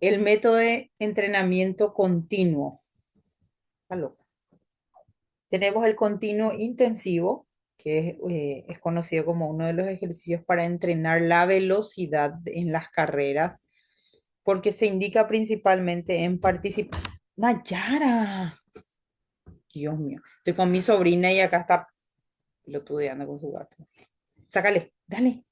El método de entrenamiento continuo. Aló. Tenemos el continuo intensivo, que es conocido como uno de los ejercicios para entrenar la velocidad en las carreras, porque se indica principalmente en participar. Nayara, Dios mío, estoy con mi sobrina y acá está pilotudeando con su gato. Sácale, dale.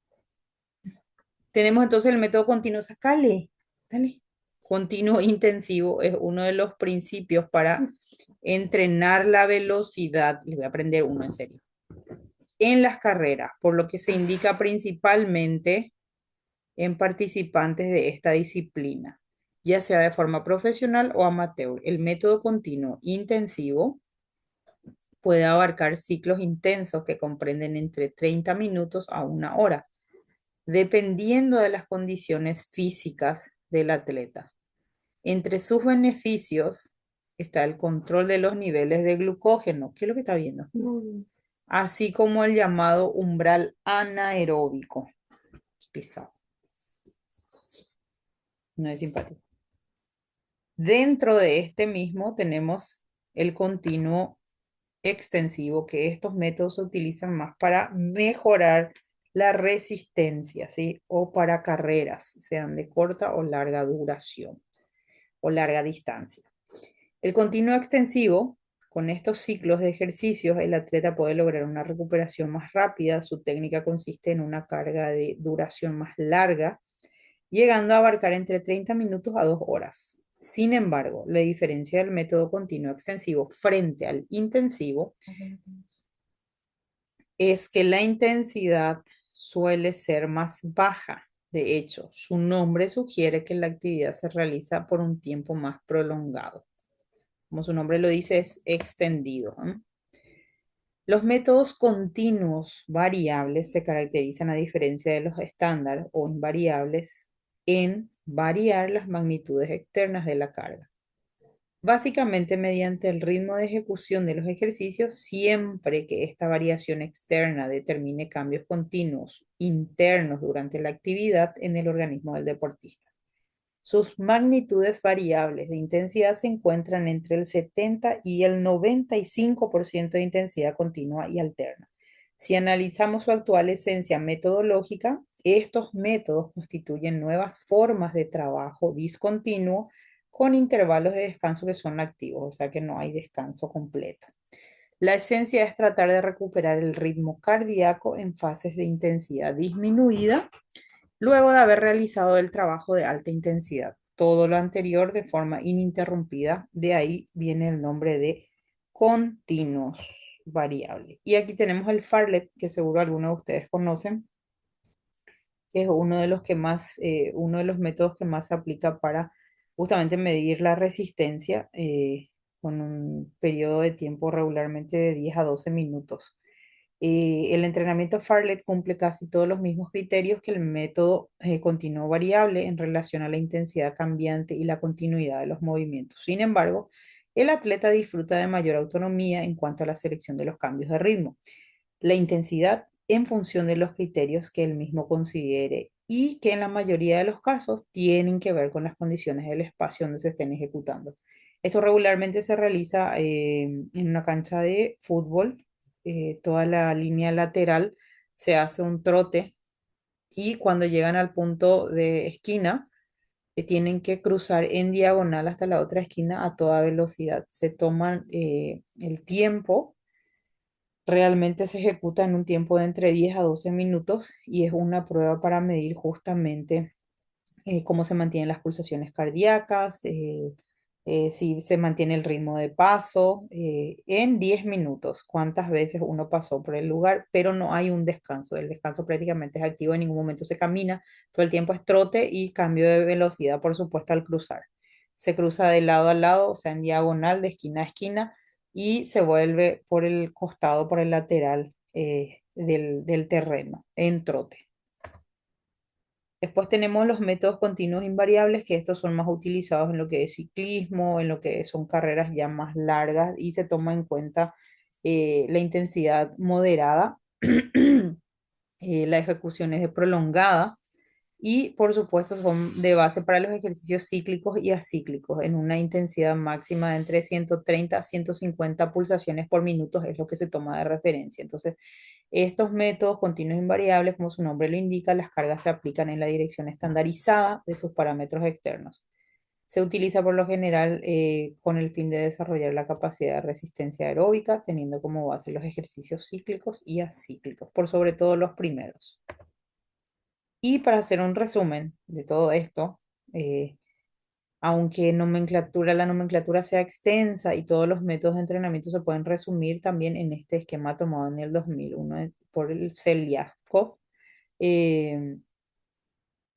Tenemos entonces el método continuo, sácale, dale. Continuo intensivo es uno de los principios para entrenar la velocidad. Les voy a aprender uno en serio en las carreras, por lo que se indica principalmente en participantes de esta disciplina, ya sea de forma profesional o amateur. El método continuo intensivo puede abarcar ciclos intensos que comprenden entre 30 minutos a una hora, dependiendo de las condiciones físicas del atleta. Entre sus beneficios está el control de los niveles de glucógeno. ¿Qué es lo que está viendo? Así como el llamado umbral anaeróbico. Pisado. No es simpático. Dentro de este mismo tenemos el continuo extensivo, que estos métodos se utilizan más para mejorar la resistencia, ¿sí? O para carreras, sean de corta o larga duración o larga distancia. El continuo extensivo, con estos ciclos de ejercicios, el atleta puede lograr una recuperación más rápida. Su técnica consiste en una carga de duración más larga, llegando a abarcar entre 30 minutos a 2 horas. Sin embargo, la diferencia del método continuo extensivo frente al intensivo es que la intensidad suele ser más baja. De hecho, su nombre sugiere que la actividad se realiza por un tiempo más prolongado. Como su nombre lo dice, es extendido, ¿eh? Los métodos continuos variables se caracterizan, a diferencia de los estándar o invariables, en variar las magnitudes externas de la carga. Básicamente mediante el ritmo de ejecución de los ejercicios, siempre que esta variación externa determine cambios continuos internos durante la actividad en el organismo del deportista. Sus magnitudes variables de intensidad se encuentran entre el 70 y el 95% de intensidad continua y alterna. Si analizamos su actual esencia metodológica, estos métodos constituyen nuevas formas de trabajo discontinuo con intervalos de descanso que son activos, o sea que no hay descanso completo. La esencia es tratar de recuperar el ritmo cardíaco en fases de intensidad disminuida luego de haber realizado el trabajo de alta intensidad. Todo lo anterior de forma ininterrumpida, de ahí viene el nombre de continuos variable. Y aquí tenemos el Farlet, que seguro algunos de ustedes conocen, que es uno de los que más, uno de los métodos que más se aplica para justamente medir la resistencia con un periodo de tiempo regularmente de 10 a 12 minutos. El entrenamiento Farlet cumple casi todos los mismos criterios que el método continuo variable en relación a la intensidad cambiante y la continuidad de los movimientos. Sin embargo, el atleta disfruta de mayor autonomía en cuanto a la selección de los cambios de ritmo, la intensidad en función de los criterios que él mismo considere y que en la mayoría de los casos tienen que ver con las condiciones del espacio donde se estén ejecutando. Esto regularmente se realiza en una cancha de fútbol. Toda la línea lateral se hace un trote y cuando llegan al punto de esquina, tienen que cruzar en diagonal hasta la otra esquina a toda velocidad. Se toman el tiempo, realmente se ejecuta en un tiempo de entre 10 a 12 minutos y es una prueba para medir justamente cómo se mantienen las pulsaciones cardíacas, si se mantiene el ritmo de paso, en 10 minutos, cuántas veces uno pasó por el lugar, pero no hay un descanso. El descanso prácticamente es activo, en ningún momento se camina, todo el tiempo es trote y cambio de velocidad, por supuesto, al cruzar. Se cruza de lado a lado, o sea, en diagonal, de esquina a esquina, y se vuelve por el costado, por el lateral del terreno, en trote. Después tenemos los métodos continuos invariables, que estos son más utilizados en lo que es ciclismo, en lo que son carreras ya más largas y se toma en cuenta la intensidad moderada, la ejecución es de prolongada y por supuesto son de base para los ejercicios cíclicos y acíclicos en una intensidad máxima de entre 130 a 150 pulsaciones por minuto es lo que se toma de referencia. Entonces, estos métodos continuos invariables, como su nombre lo indica, las cargas se aplican en la dirección estandarizada de sus parámetros externos. Se utiliza por lo general con el fin de desarrollar la capacidad de resistencia aeróbica, teniendo como base los ejercicios cíclicos y acíclicos, por sobre todo los primeros. Y para hacer un resumen de todo esto, eh, aunque la nomenclatura sea extensa y todos los métodos de entrenamiento se pueden resumir también en este esquema tomado en el 2001 por el Seliakov. eh,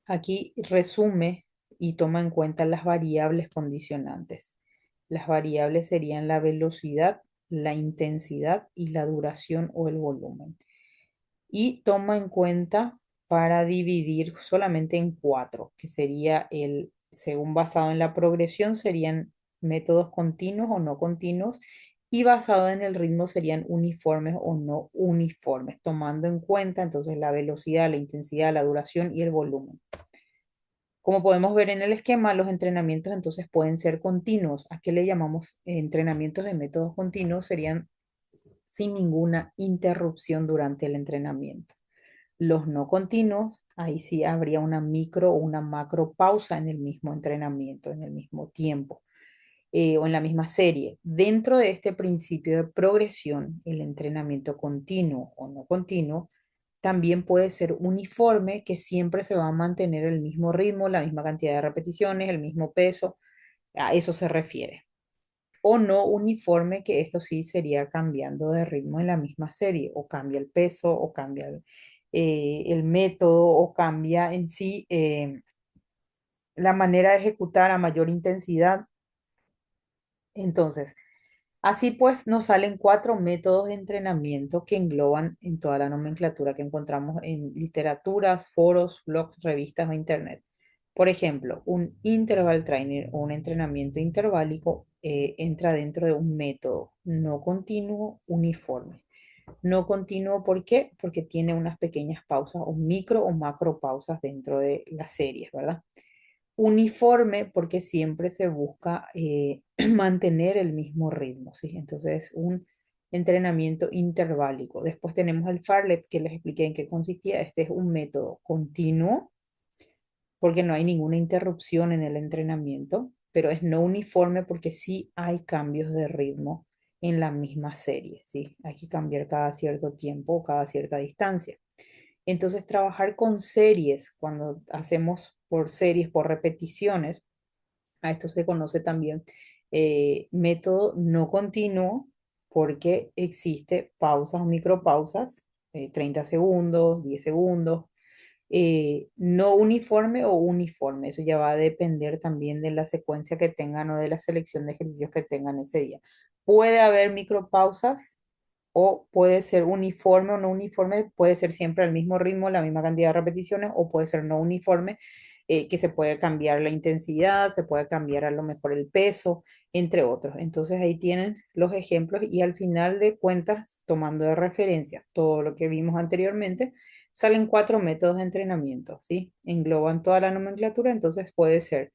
Aquí resume y toma en cuenta las variables condicionantes. Las variables serían la velocidad, la intensidad y la duración o el volumen. Y toma en cuenta para dividir solamente en cuatro, que sería según basado en la progresión, serían métodos continuos o no continuos, y basado en el ritmo serían uniformes o no uniformes, tomando en cuenta entonces la velocidad, la intensidad, la duración y el volumen. Como podemos ver en el esquema, los entrenamientos entonces pueden ser continuos. ¿A qué le llamamos entrenamientos de métodos continuos? Serían sin ninguna interrupción durante el entrenamiento. Los no continuos, ahí sí habría una micro o una macro pausa en el mismo entrenamiento, en el mismo tiempo o en la misma serie. Dentro de este principio de progresión, el entrenamiento continuo o no continuo también puede ser uniforme, que siempre se va a mantener el mismo ritmo, la misma cantidad de repeticiones, el mismo peso, A eso se refiere. O no uniforme, que esto sí sería cambiando de ritmo en la misma serie, o cambia el peso, o cambia el método, o cambia en sí la manera de ejecutar a mayor intensidad. Entonces, así pues, nos salen cuatro métodos de entrenamiento que engloban en toda la nomenclatura que encontramos en literaturas, foros, blogs, revistas o internet. Por ejemplo, un interval training o un entrenamiento interválico entra dentro de un método no continuo uniforme. No continuo, ¿por qué? Porque tiene unas pequeñas pausas o micro o macro pausas dentro de las series, ¿verdad? Uniforme porque siempre se busca mantener el mismo ritmo, ¿sí? Entonces, un entrenamiento interválico. Después tenemos el Farlet, que les expliqué en qué consistía. Este es un método continuo porque no hay ninguna interrupción en el entrenamiento, pero es no uniforme porque sí hay cambios de ritmo en la misma serie, ¿sí? Hay que cambiar cada cierto tiempo o cada cierta distancia. Entonces, trabajar con series, cuando hacemos por series, por repeticiones, a esto se conoce también método no continuo porque existe pausas o micropausas, 30 segundos, 10 segundos, no uniforme o uniforme. Eso ya va a depender también de la secuencia que tengan o de la selección de ejercicios que tengan ese día. Puede haber micropausas o puede ser uniforme o no uniforme, puede ser siempre al mismo ritmo, la misma cantidad de repeticiones, o puede ser no uniforme, que se puede cambiar la intensidad, se puede cambiar a lo mejor el peso, entre otros. Entonces ahí tienen los ejemplos y al final de cuentas, tomando de referencia todo lo que vimos anteriormente, salen cuatro métodos de entrenamiento, ¿sí? Engloban toda la nomenclatura, entonces puede ser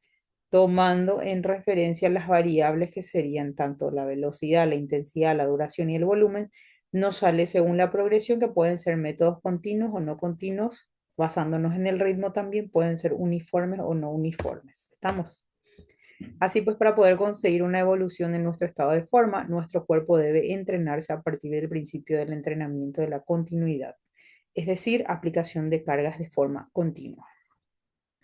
tomando en referencia las variables que serían tanto la velocidad, la intensidad, la duración y el volumen, nos sale según la progresión que pueden ser métodos continuos o no continuos, basándonos en el ritmo también pueden ser uniformes o no uniformes. ¿Estamos? Así pues, para poder conseguir una evolución en nuestro estado de forma, nuestro cuerpo debe entrenarse a partir del principio del entrenamiento de la continuidad, es decir, aplicación de cargas de forma continua.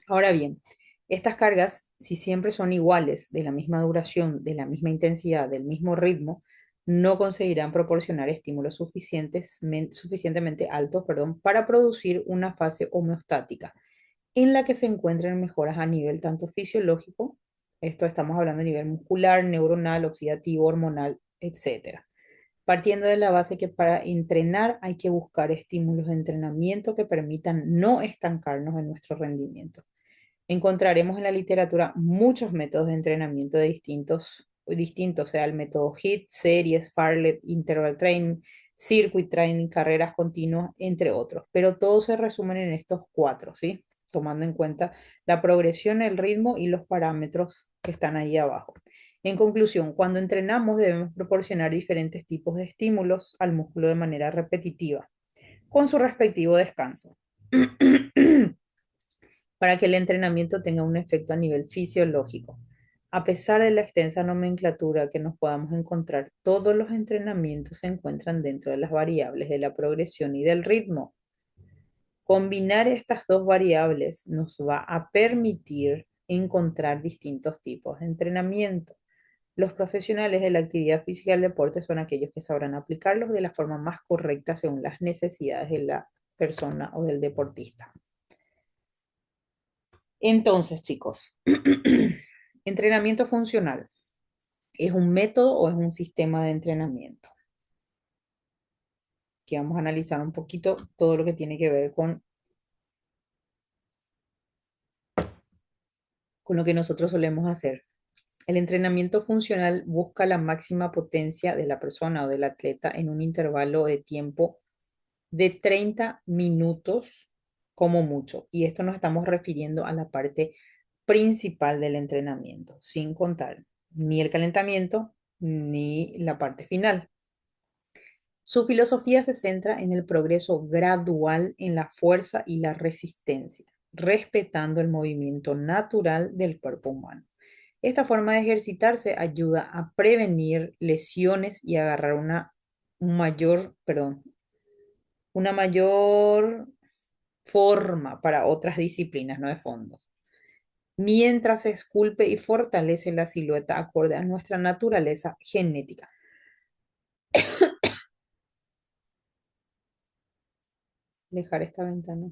Ahora bien, estas cargas, si siempre son iguales, de la misma duración, de la misma intensidad, del mismo ritmo, no conseguirán proporcionar estímulos suficientemente altos, perdón, para producir una fase homeostática en la que se encuentren mejoras a nivel tanto fisiológico, esto estamos hablando a nivel muscular, neuronal, oxidativo, hormonal, etcétera. Partiendo de la base que para entrenar hay que buscar estímulos de entrenamiento que permitan no estancarnos en nuestro rendimiento. Encontraremos en la literatura muchos métodos de entrenamiento de distintos, sea el método HIIT, series, Farlet, Interval Training, Circuit Training, carreras continuas, entre otros. Pero todos se resumen en estos cuatro, ¿sí? Tomando en cuenta la progresión, el ritmo y los parámetros que están ahí abajo. En conclusión, cuando entrenamos debemos proporcionar diferentes tipos de estímulos al músculo de manera repetitiva, con su respectivo descanso. Para que el entrenamiento tenga un efecto a nivel fisiológico. A pesar de la extensa nomenclatura que nos podamos encontrar, todos los entrenamientos se encuentran dentro de las variables de la progresión y del ritmo. Combinar estas dos variables nos va a permitir encontrar distintos tipos de entrenamiento. Los profesionales de la actividad física y el deporte son aquellos que sabrán aplicarlos de la forma más correcta según las necesidades de la persona o del deportista. Entonces, chicos, entrenamiento funcional, ¿es un método o es un sistema de entrenamiento? Que vamos a analizar un poquito todo lo que tiene que ver con lo que nosotros solemos hacer. El entrenamiento funcional busca la máxima potencia de la persona o del atleta en un intervalo de tiempo de 30 minutos como mucho. Y esto nos estamos refiriendo a la parte principal del entrenamiento, sin contar ni el calentamiento ni la parte final. Su filosofía se centra en el progreso gradual en la fuerza y la resistencia, respetando el movimiento natural del cuerpo humano. Esta forma de ejercitarse ayuda a prevenir lesiones y agarrar una mayor forma para otras disciplinas, no de fondo. mientras esculpe y fortalece la silueta acorde a nuestra naturaleza genética. Dejar esta ventana.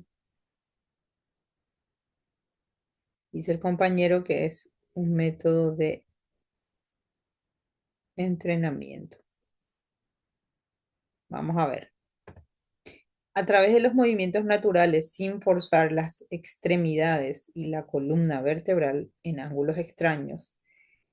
Dice el compañero que es un método de entrenamiento. Vamos a ver. A través de los movimientos naturales, sin forzar las extremidades y la columna vertebral en ángulos extraños,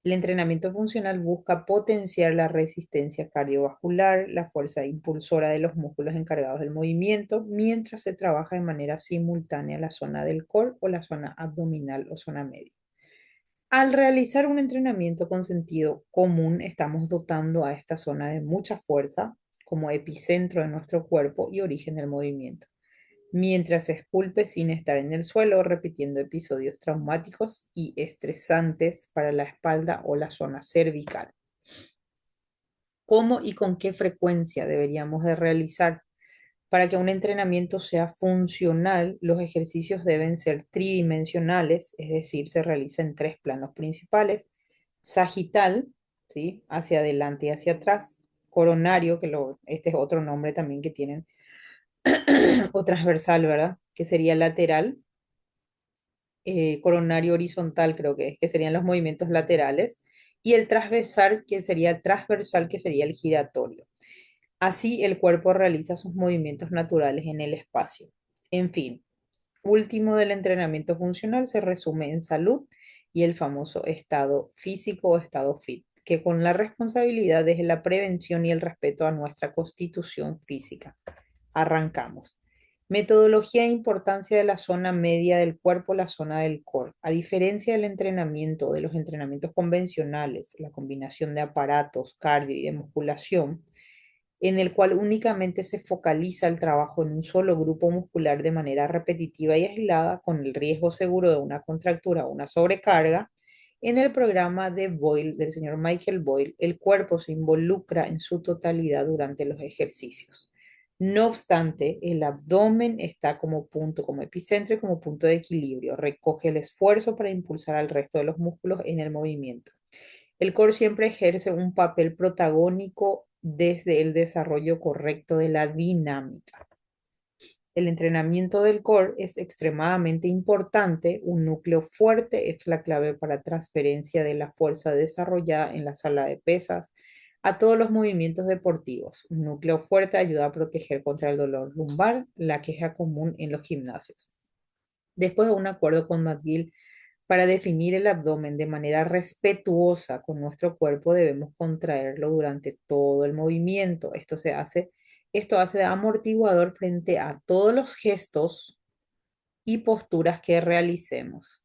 el entrenamiento funcional busca potenciar la resistencia cardiovascular, la fuerza impulsora de los músculos encargados del movimiento, mientras se trabaja de manera simultánea la zona del core o la zona abdominal o zona media. Al realizar un entrenamiento con sentido común, estamos dotando a esta zona de mucha fuerza como epicentro de nuestro cuerpo y origen del movimiento, mientras se esculpe sin estar en el suelo, repitiendo episodios traumáticos y estresantes para la espalda o la zona cervical. ¿Cómo y con qué frecuencia deberíamos de realizar? Para que un entrenamiento sea funcional, los ejercicios deben ser tridimensionales, es decir, se realiza en tres planos principales: sagital, ¿sí? Hacia adelante y hacia atrás; coronario, este es otro nombre también que tienen, o transversal, ¿verdad? Que sería lateral; coronario horizontal, creo que serían los movimientos laterales; y el transversal, que sería el giratorio. Así el cuerpo realiza sus movimientos naturales en el espacio. En fin, último del entrenamiento funcional se resume en salud y el famoso estado físico o estado fit, que con la responsabilidad de la prevención y el respeto a nuestra constitución física. Arrancamos. Metodología e importancia de la zona media del cuerpo, la zona del core. A diferencia del entrenamiento, de los entrenamientos convencionales, la combinación de aparatos, cardio y de musculación, en el cual únicamente se focaliza el trabajo en un solo grupo muscular de manera repetitiva y aislada, con el riesgo seguro de una contractura o una sobrecarga. En el programa de Boyle, del señor Michael Boyle, el cuerpo se involucra en su totalidad durante los ejercicios. No obstante, el abdomen está como punto, como epicentro y como punto de equilibrio. Recoge el esfuerzo para impulsar al resto de los músculos en el movimiento. El core siempre ejerce un papel protagónico desde el desarrollo correcto de la dinámica. El entrenamiento del core es extremadamente importante. Un núcleo fuerte es la clave para transferencia de la fuerza desarrollada en la sala de pesas a todos los movimientos deportivos. Un núcleo fuerte ayuda a proteger contra el dolor lumbar, la queja común en los gimnasios. Después de un acuerdo con McGill para definir el abdomen de manera respetuosa con nuestro cuerpo, debemos contraerlo durante todo el movimiento. Esto hace de amortiguador frente a todos los gestos y posturas que realicemos.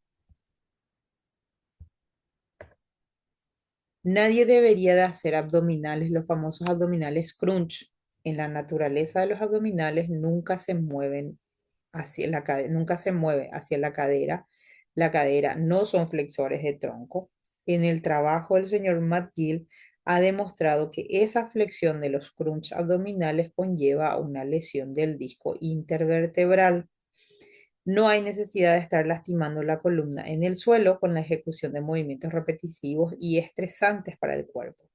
Nadie debería de hacer abdominales, los famosos abdominales crunch. En la naturaleza de los abdominales nunca se mueven hacia la cadera, nunca se mueve hacia la cadera. La cadera no son flexores de tronco. En el trabajo del señor McGill ha demostrado que esa flexión de los crunch abdominales conlleva a una lesión del disco intervertebral. No hay necesidad de estar lastimando la columna en el suelo con la ejecución de movimientos repetitivos y estresantes para el cuerpo.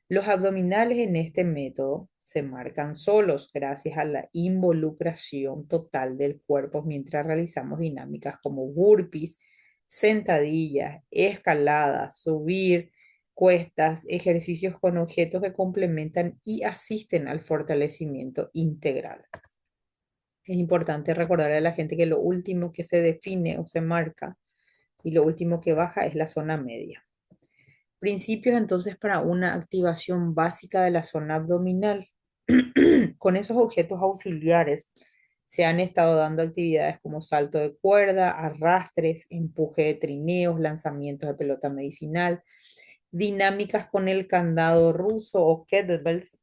Los abdominales en este método se marcan solos gracias a la involucración total del cuerpo mientras realizamos dinámicas como burpees, sentadillas, escaladas, subir cuestas, ejercicios con objetos que complementan y asisten al fortalecimiento integral. Es importante recordarle a la gente que lo último que se define o se marca y lo último que baja es la zona media. Principios entonces para una activación básica de la zona abdominal. Con esos objetos auxiliares se han estado dando actividades como salto de cuerda, arrastres, empuje de trineos, lanzamientos de pelota medicinal, dinámicas con el candado ruso o kettlebells,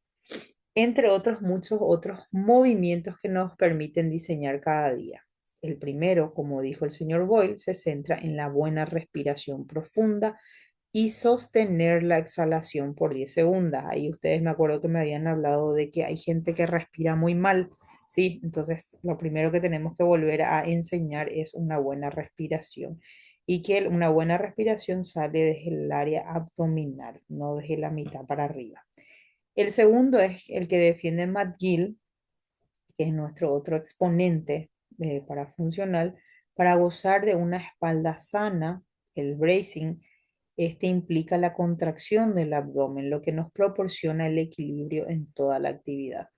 entre otros muchos otros movimientos que nos permiten diseñar cada día. El primero, como dijo el señor Boyle, se centra en la buena respiración profunda y sostener la exhalación por 10 segundos. Ahí ustedes me acuerdo que me habían hablado de que hay gente que respira muy mal, ¿sí? Entonces, lo primero que tenemos que volver a enseñar es una buena respiración. y que una buena respiración sale desde el área abdominal, no desde la mitad para arriba. El segundo es el que defiende McGill, que es nuestro otro exponente para funcional, para gozar de una espalda sana, el bracing. Este implica la contracción del abdomen, lo que nos proporciona el equilibrio en toda la actividad.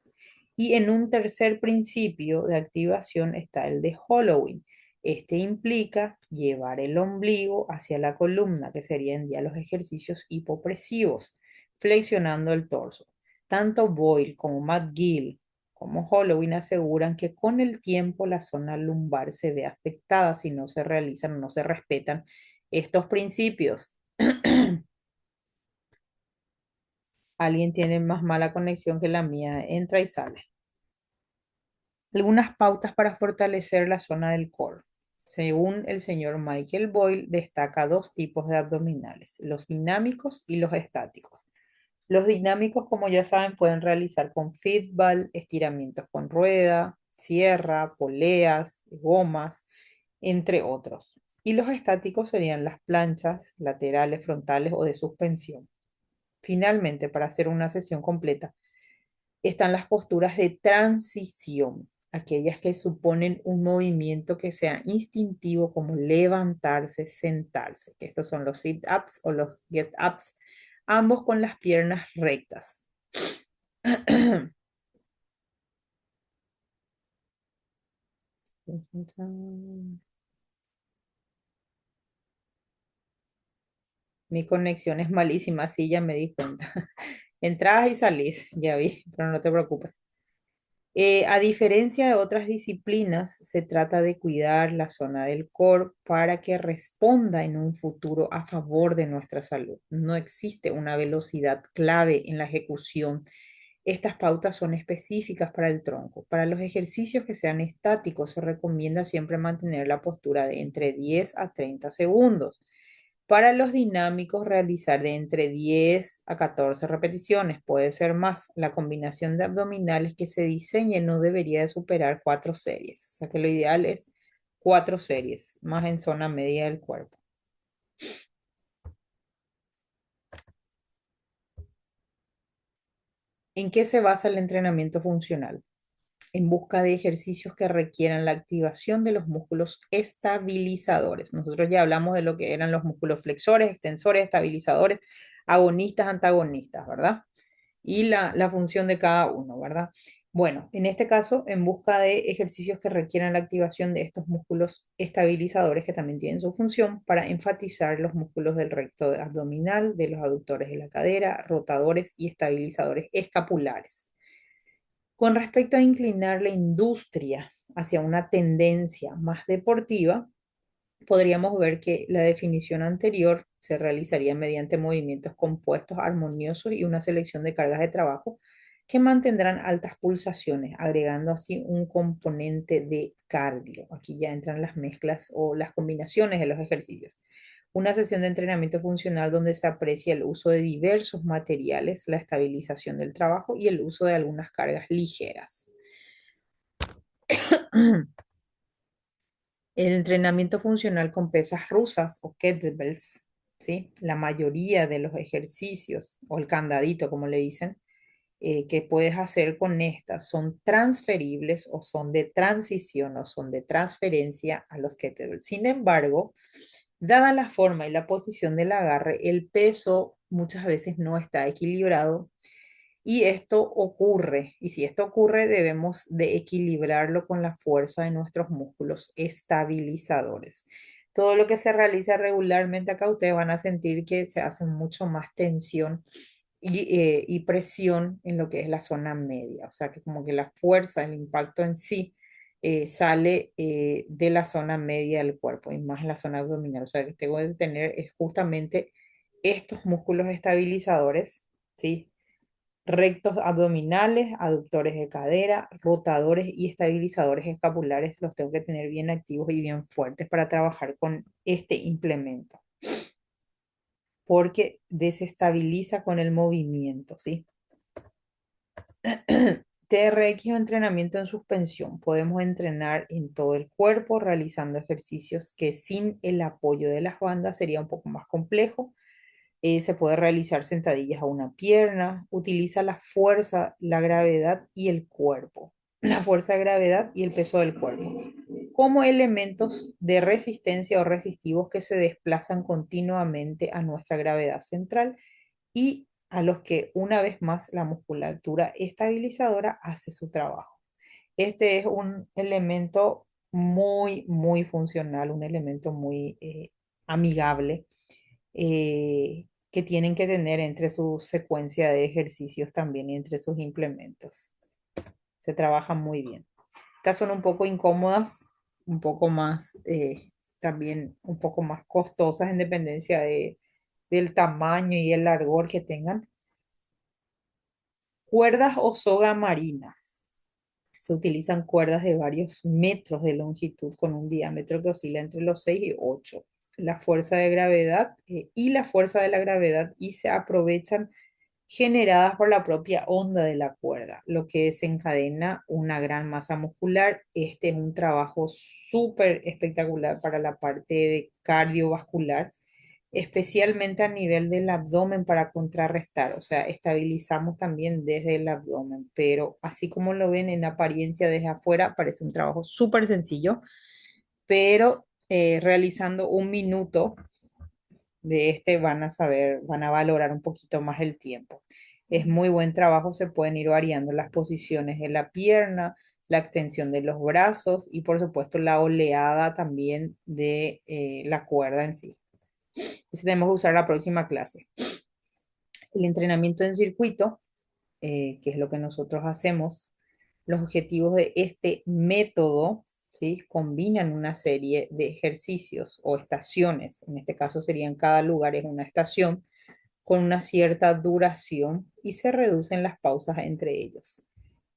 Y en un tercer principio de activación está el de hollowing. Este implica llevar el ombligo hacia la columna, que serían ya los ejercicios hipopresivos, flexionando el torso. Tanto Boyle como McGill como Hollowing aseguran que con el tiempo la zona lumbar se ve afectada si no se realizan o no se respetan estos principios. Alguien tiene más mala conexión que la mía, entra y sale. Algunas pautas para fortalecer la zona del core. Según el señor Michael Boyle, destaca dos tipos de abdominales, los dinámicos y los estáticos. Los dinámicos, como ya saben, pueden realizar con fitball, estiramientos con rueda, sierra, poleas, gomas, entre otros. Y los estáticos serían las planchas laterales, frontales o de suspensión. Finalmente, para hacer una sesión completa, están las posturas de transición, aquellas que suponen un movimiento que sea instintivo como levantarse, sentarse. Estos son los sit-ups o los get-ups, ambos con las piernas rectas. Mi conexión es malísima, sí, ya me di cuenta. Entradas y salís, ya vi, pero no te preocupes. A diferencia de otras disciplinas, se trata de cuidar la zona del core para que responda en un futuro a favor de nuestra salud. No existe una velocidad clave en la ejecución. Estas pautas son específicas para el tronco. Para los ejercicios que sean estáticos, se recomienda siempre mantener la postura de entre 10 a 30 segundos. Para los dinámicos, realizar de entre 10 a 14 repeticiones, puede ser más. La combinación de abdominales que se diseñe no debería de superar 4 series. O sea que lo ideal es 4 series, más en zona media del cuerpo. ¿En qué se basa el entrenamiento funcional? En busca de ejercicios que requieran la activación de los músculos estabilizadores. Nosotros ya hablamos de lo que eran los músculos flexores, extensores, estabilizadores, agonistas, antagonistas, ¿verdad? Y la función de cada uno, ¿verdad? Bueno, en este caso, en busca de ejercicios que requieran la activación de estos músculos estabilizadores que también tienen su función para enfatizar los músculos del recto abdominal, de los aductores de la cadera, rotadores y estabilizadores escapulares. Con respecto a inclinar la industria hacia una tendencia más deportiva, podríamos ver que la definición anterior se realizaría mediante movimientos compuestos, armoniosos y una selección de cargas de trabajo que mantendrán altas pulsaciones, agregando así un componente de cardio. Aquí ya entran las mezclas o las combinaciones de los ejercicios. Una sesión de entrenamiento funcional donde se aprecia el uso de diversos materiales, la estabilización del trabajo y el uso de algunas cargas ligeras. El entrenamiento funcional con pesas rusas o kettlebells, ¿sí? La mayoría de los ejercicios o el candadito, como le dicen, que puedes hacer con estas son transferibles o son de transición o son de transferencia a los kettlebells. Sin embargo, dada la forma y la posición del agarre, el peso muchas veces no está equilibrado y esto ocurre, y si esto ocurre, debemos de equilibrarlo con la fuerza de nuestros músculos estabilizadores. Todo lo que se realiza regularmente acá, ustedes van a sentir que se hace mucho más tensión y presión en lo que es la zona media. O sea, que como que la fuerza, el impacto en sí, sale de la zona media del cuerpo y más en la zona abdominal. O sea, que tengo que tener es justamente estos músculos estabilizadores, ¿sí? Rectos abdominales, aductores de cadera, rotadores y estabilizadores escapulares los tengo que tener bien activos y bien fuertes para trabajar con este implemento, porque desestabiliza con el movimiento, ¿sí? TRX o entrenamiento en suspensión. Podemos entrenar en todo el cuerpo realizando ejercicios que sin el apoyo de las bandas sería un poco más complejo. Se puede realizar sentadillas a una pierna. Utiliza la fuerza, la gravedad y el cuerpo. La fuerza de gravedad y el peso del cuerpo como elementos de resistencia o resistivos que se desplazan continuamente a nuestra gravedad central y a los que una vez más la musculatura estabilizadora hace su trabajo. Este es un elemento muy funcional, un elemento muy amigable que tienen que tener entre su secuencia de ejercicios también y entre sus implementos. Se trabaja muy bien. Estas son un poco incómodas, un poco más, también un poco más costosas en dependencia del tamaño y el largor que tengan. Cuerdas o soga marina. Se utilizan cuerdas de varios metros de longitud con un diámetro que oscila entre los 6 y 8. La fuerza de gravedad y la fuerza de la gravedad y se aprovechan generadas por la propia onda de la cuerda, lo que desencadena una gran masa muscular. Este es un trabajo súper espectacular para la parte de cardiovascular, especialmente a nivel del abdomen para contrarrestar, o sea, estabilizamos también desde el abdomen, pero así como lo ven en apariencia desde afuera, parece un trabajo súper sencillo, pero realizando un minuto de este van a saber, van a valorar un poquito más el tiempo. Es muy buen trabajo, se pueden ir variando las posiciones de la pierna, la extensión de los brazos y por supuesto la oleada también de la cuerda en sí. Ese tenemos que usar la próxima clase. El entrenamiento en circuito, que es lo que nosotros hacemos, los objetivos de este método, ¿sí? Combinan una serie de ejercicios o estaciones, en este caso serían cada lugar es una estación, con una cierta duración y se reducen las pausas entre ellos.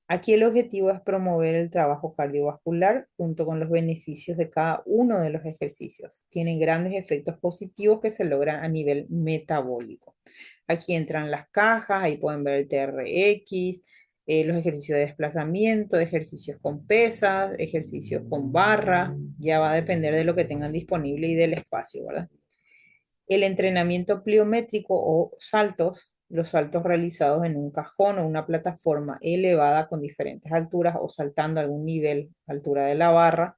Aquí el objetivo es promover el trabajo cardiovascular junto con los beneficios de cada uno de los ejercicios. Tienen grandes efectos positivos que se logran a nivel metabólico. Aquí entran las cajas, ahí pueden ver el TRX, los ejercicios de desplazamiento, ejercicios con pesas, ejercicios con barra, ya va a depender de lo que tengan disponible y del espacio, ¿verdad? El entrenamiento pliométrico o saltos, los saltos realizados en un cajón o una plataforma elevada con diferentes alturas o saltando algún nivel, altura de la barra,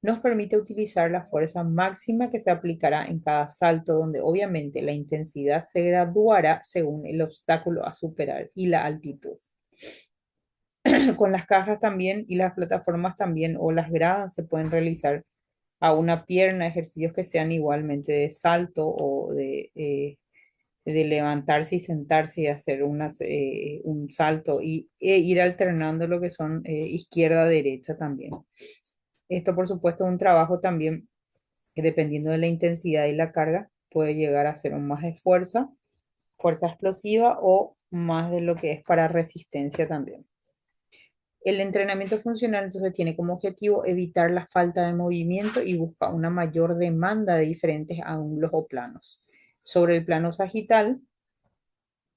nos permite utilizar la fuerza máxima que se aplicará en cada salto, donde obviamente la intensidad se graduará según el obstáculo a superar y la altitud. Con las cajas también y las plataformas también o las gradas se pueden realizar a una pierna, ejercicios que sean igualmente de salto o de levantarse y sentarse y hacer un salto e ir alternando lo que son izquierda-derecha también. Esto, por supuesto, es un trabajo también que dependiendo de la intensidad y la carga, puede llegar a ser un más de fuerza, fuerza explosiva o más de lo que es para resistencia también. El entrenamiento funcional entonces tiene como objetivo evitar la falta de movimiento y busca una mayor demanda de diferentes ángulos o planos. Sobre el plano sagital,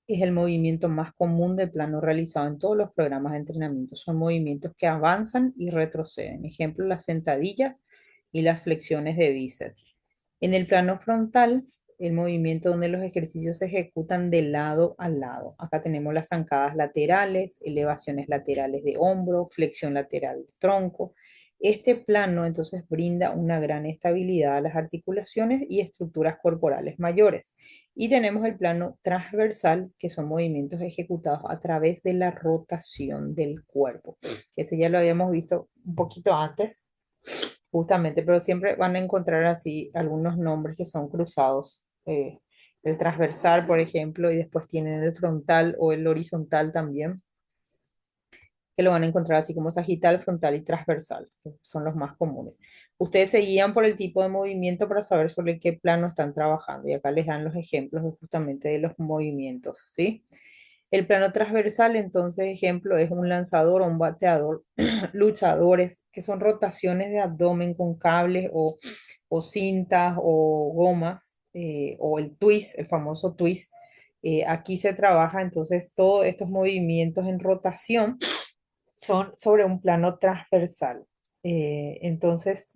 es el movimiento más común de plano realizado en todos los programas de entrenamiento. Son movimientos que avanzan y retroceden. Ejemplo, las sentadillas y las flexiones de bíceps. En el plano frontal, el movimiento donde los ejercicios se ejecutan de lado a lado. Acá tenemos las zancadas laterales, elevaciones laterales de hombro, flexión lateral de tronco. Este plano entonces brinda una gran estabilidad a las articulaciones y estructuras corporales mayores. Y tenemos el plano transversal, que son movimientos ejecutados a través de la rotación del cuerpo. Ese ya lo habíamos visto un poquito antes, justamente, pero siempre van a encontrar así algunos nombres que son cruzados. El transversal, por ejemplo, y después tienen el frontal o el horizontal también, que lo van a encontrar así como sagital, frontal y transversal, que son los más comunes. Ustedes se guían por el tipo de movimiento para saber sobre qué plano están trabajando y acá les dan los ejemplos justamente de los movimientos, ¿sí? El plano transversal, entonces, ejemplo, es un lanzador o un bateador, luchadores, que son rotaciones de abdomen con cables o cintas o gomas, o el twist, el famoso twist. Aquí se trabaja entonces todos estos movimientos en rotación son sobre un plano transversal. Entonces,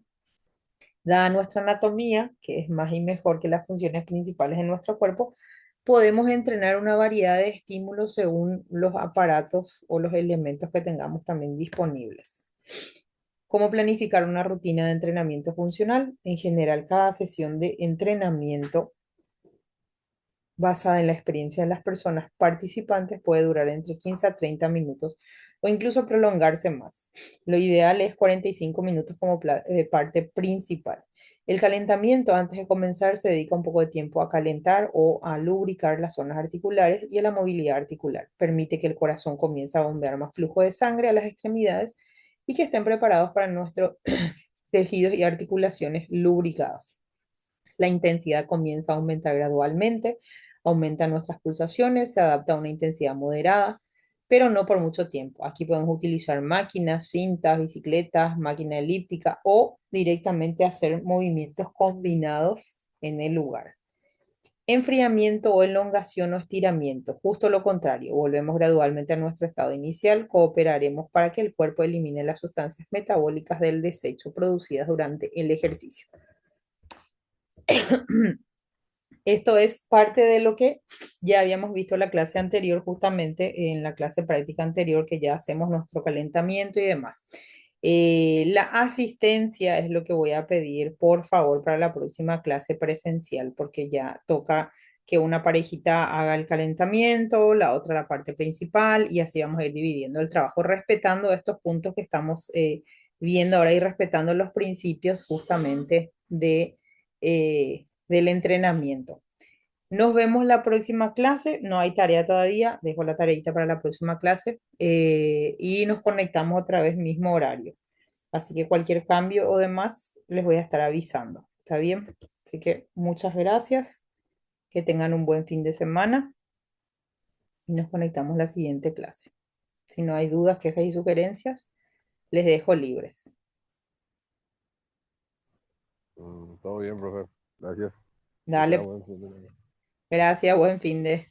dada nuestra anatomía, que es más y mejor que las funciones principales de nuestro cuerpo, podemos entrenar una variedad de estímulos según los aparatos o los elementos que tengamos también disponibles. ¿Cómo planificar una rutina de entrenamiento funcional? En general, cada sesión de entrenamiento basada en la experiencia de las personas participantes puede durar entre 15 a 30 minutos o incluso prolongarse más. Lo ideal es 45 minutos como parte principal. El calentamiento antes de comenzar se dedica un poco de tiempo a calentar o a lubricar las zonas articulares y a la movilidad articular. Permite que el corazón comience a bombear más flujo de sangre a las extremidades y que estén preparados para nuestros tejidos y articulaciones lubricadas. La intensidad comienza a aumentar gradualmente, aumenta nuestras pulsaciones, se adapta a una intensidad moderada, pero no por mucho tiempo. Aquí podemos utilizar máquinas, cintas, bicicletas, máquina elíptica o directamente hacer movimientos combinados en el lugar. Enfriamiento o elongación o estiramiento, justo lo contrario, volvemos gradualmente a nuestro estado inicial, cooperaremos para que el cuerpo elimine las sustancias metabólicas del desecho producidas durante el ejercicio. Esto es parte de lo que ya habíamos visto en la clase anterior, justamente en la clase práctica anterior, que ya hacemos nuestro calentamiento y demás. La asistencia es lo que voy a pedir, por favor, para la próxima clase presencial, porque ya toca que una parejita haga el calentamiento, la otra la parte principal, y así vamos a ir dividiendo el trabajo, respetando estos puntos que estamos viendo ahora y respetando los principios justamente del entrenamiento. Nos vemos la próxima clase. No hay tarea todavía. Dejo la tareita para la próxima clase y nos conectamos otra vez mismo horario. Así que cualquier cambio o demás les voy a estar avisando. ¿Está bien? Así que muchas gracias. Que tengan un buen fin de semana y nos conectamos la siguiente clase. Si no hay dudas, quejas y sugerencias, les dejo libres. Todo bien, profe. Gracias. Que tenga Dale, buen fin de semana. gracias, buen fin de.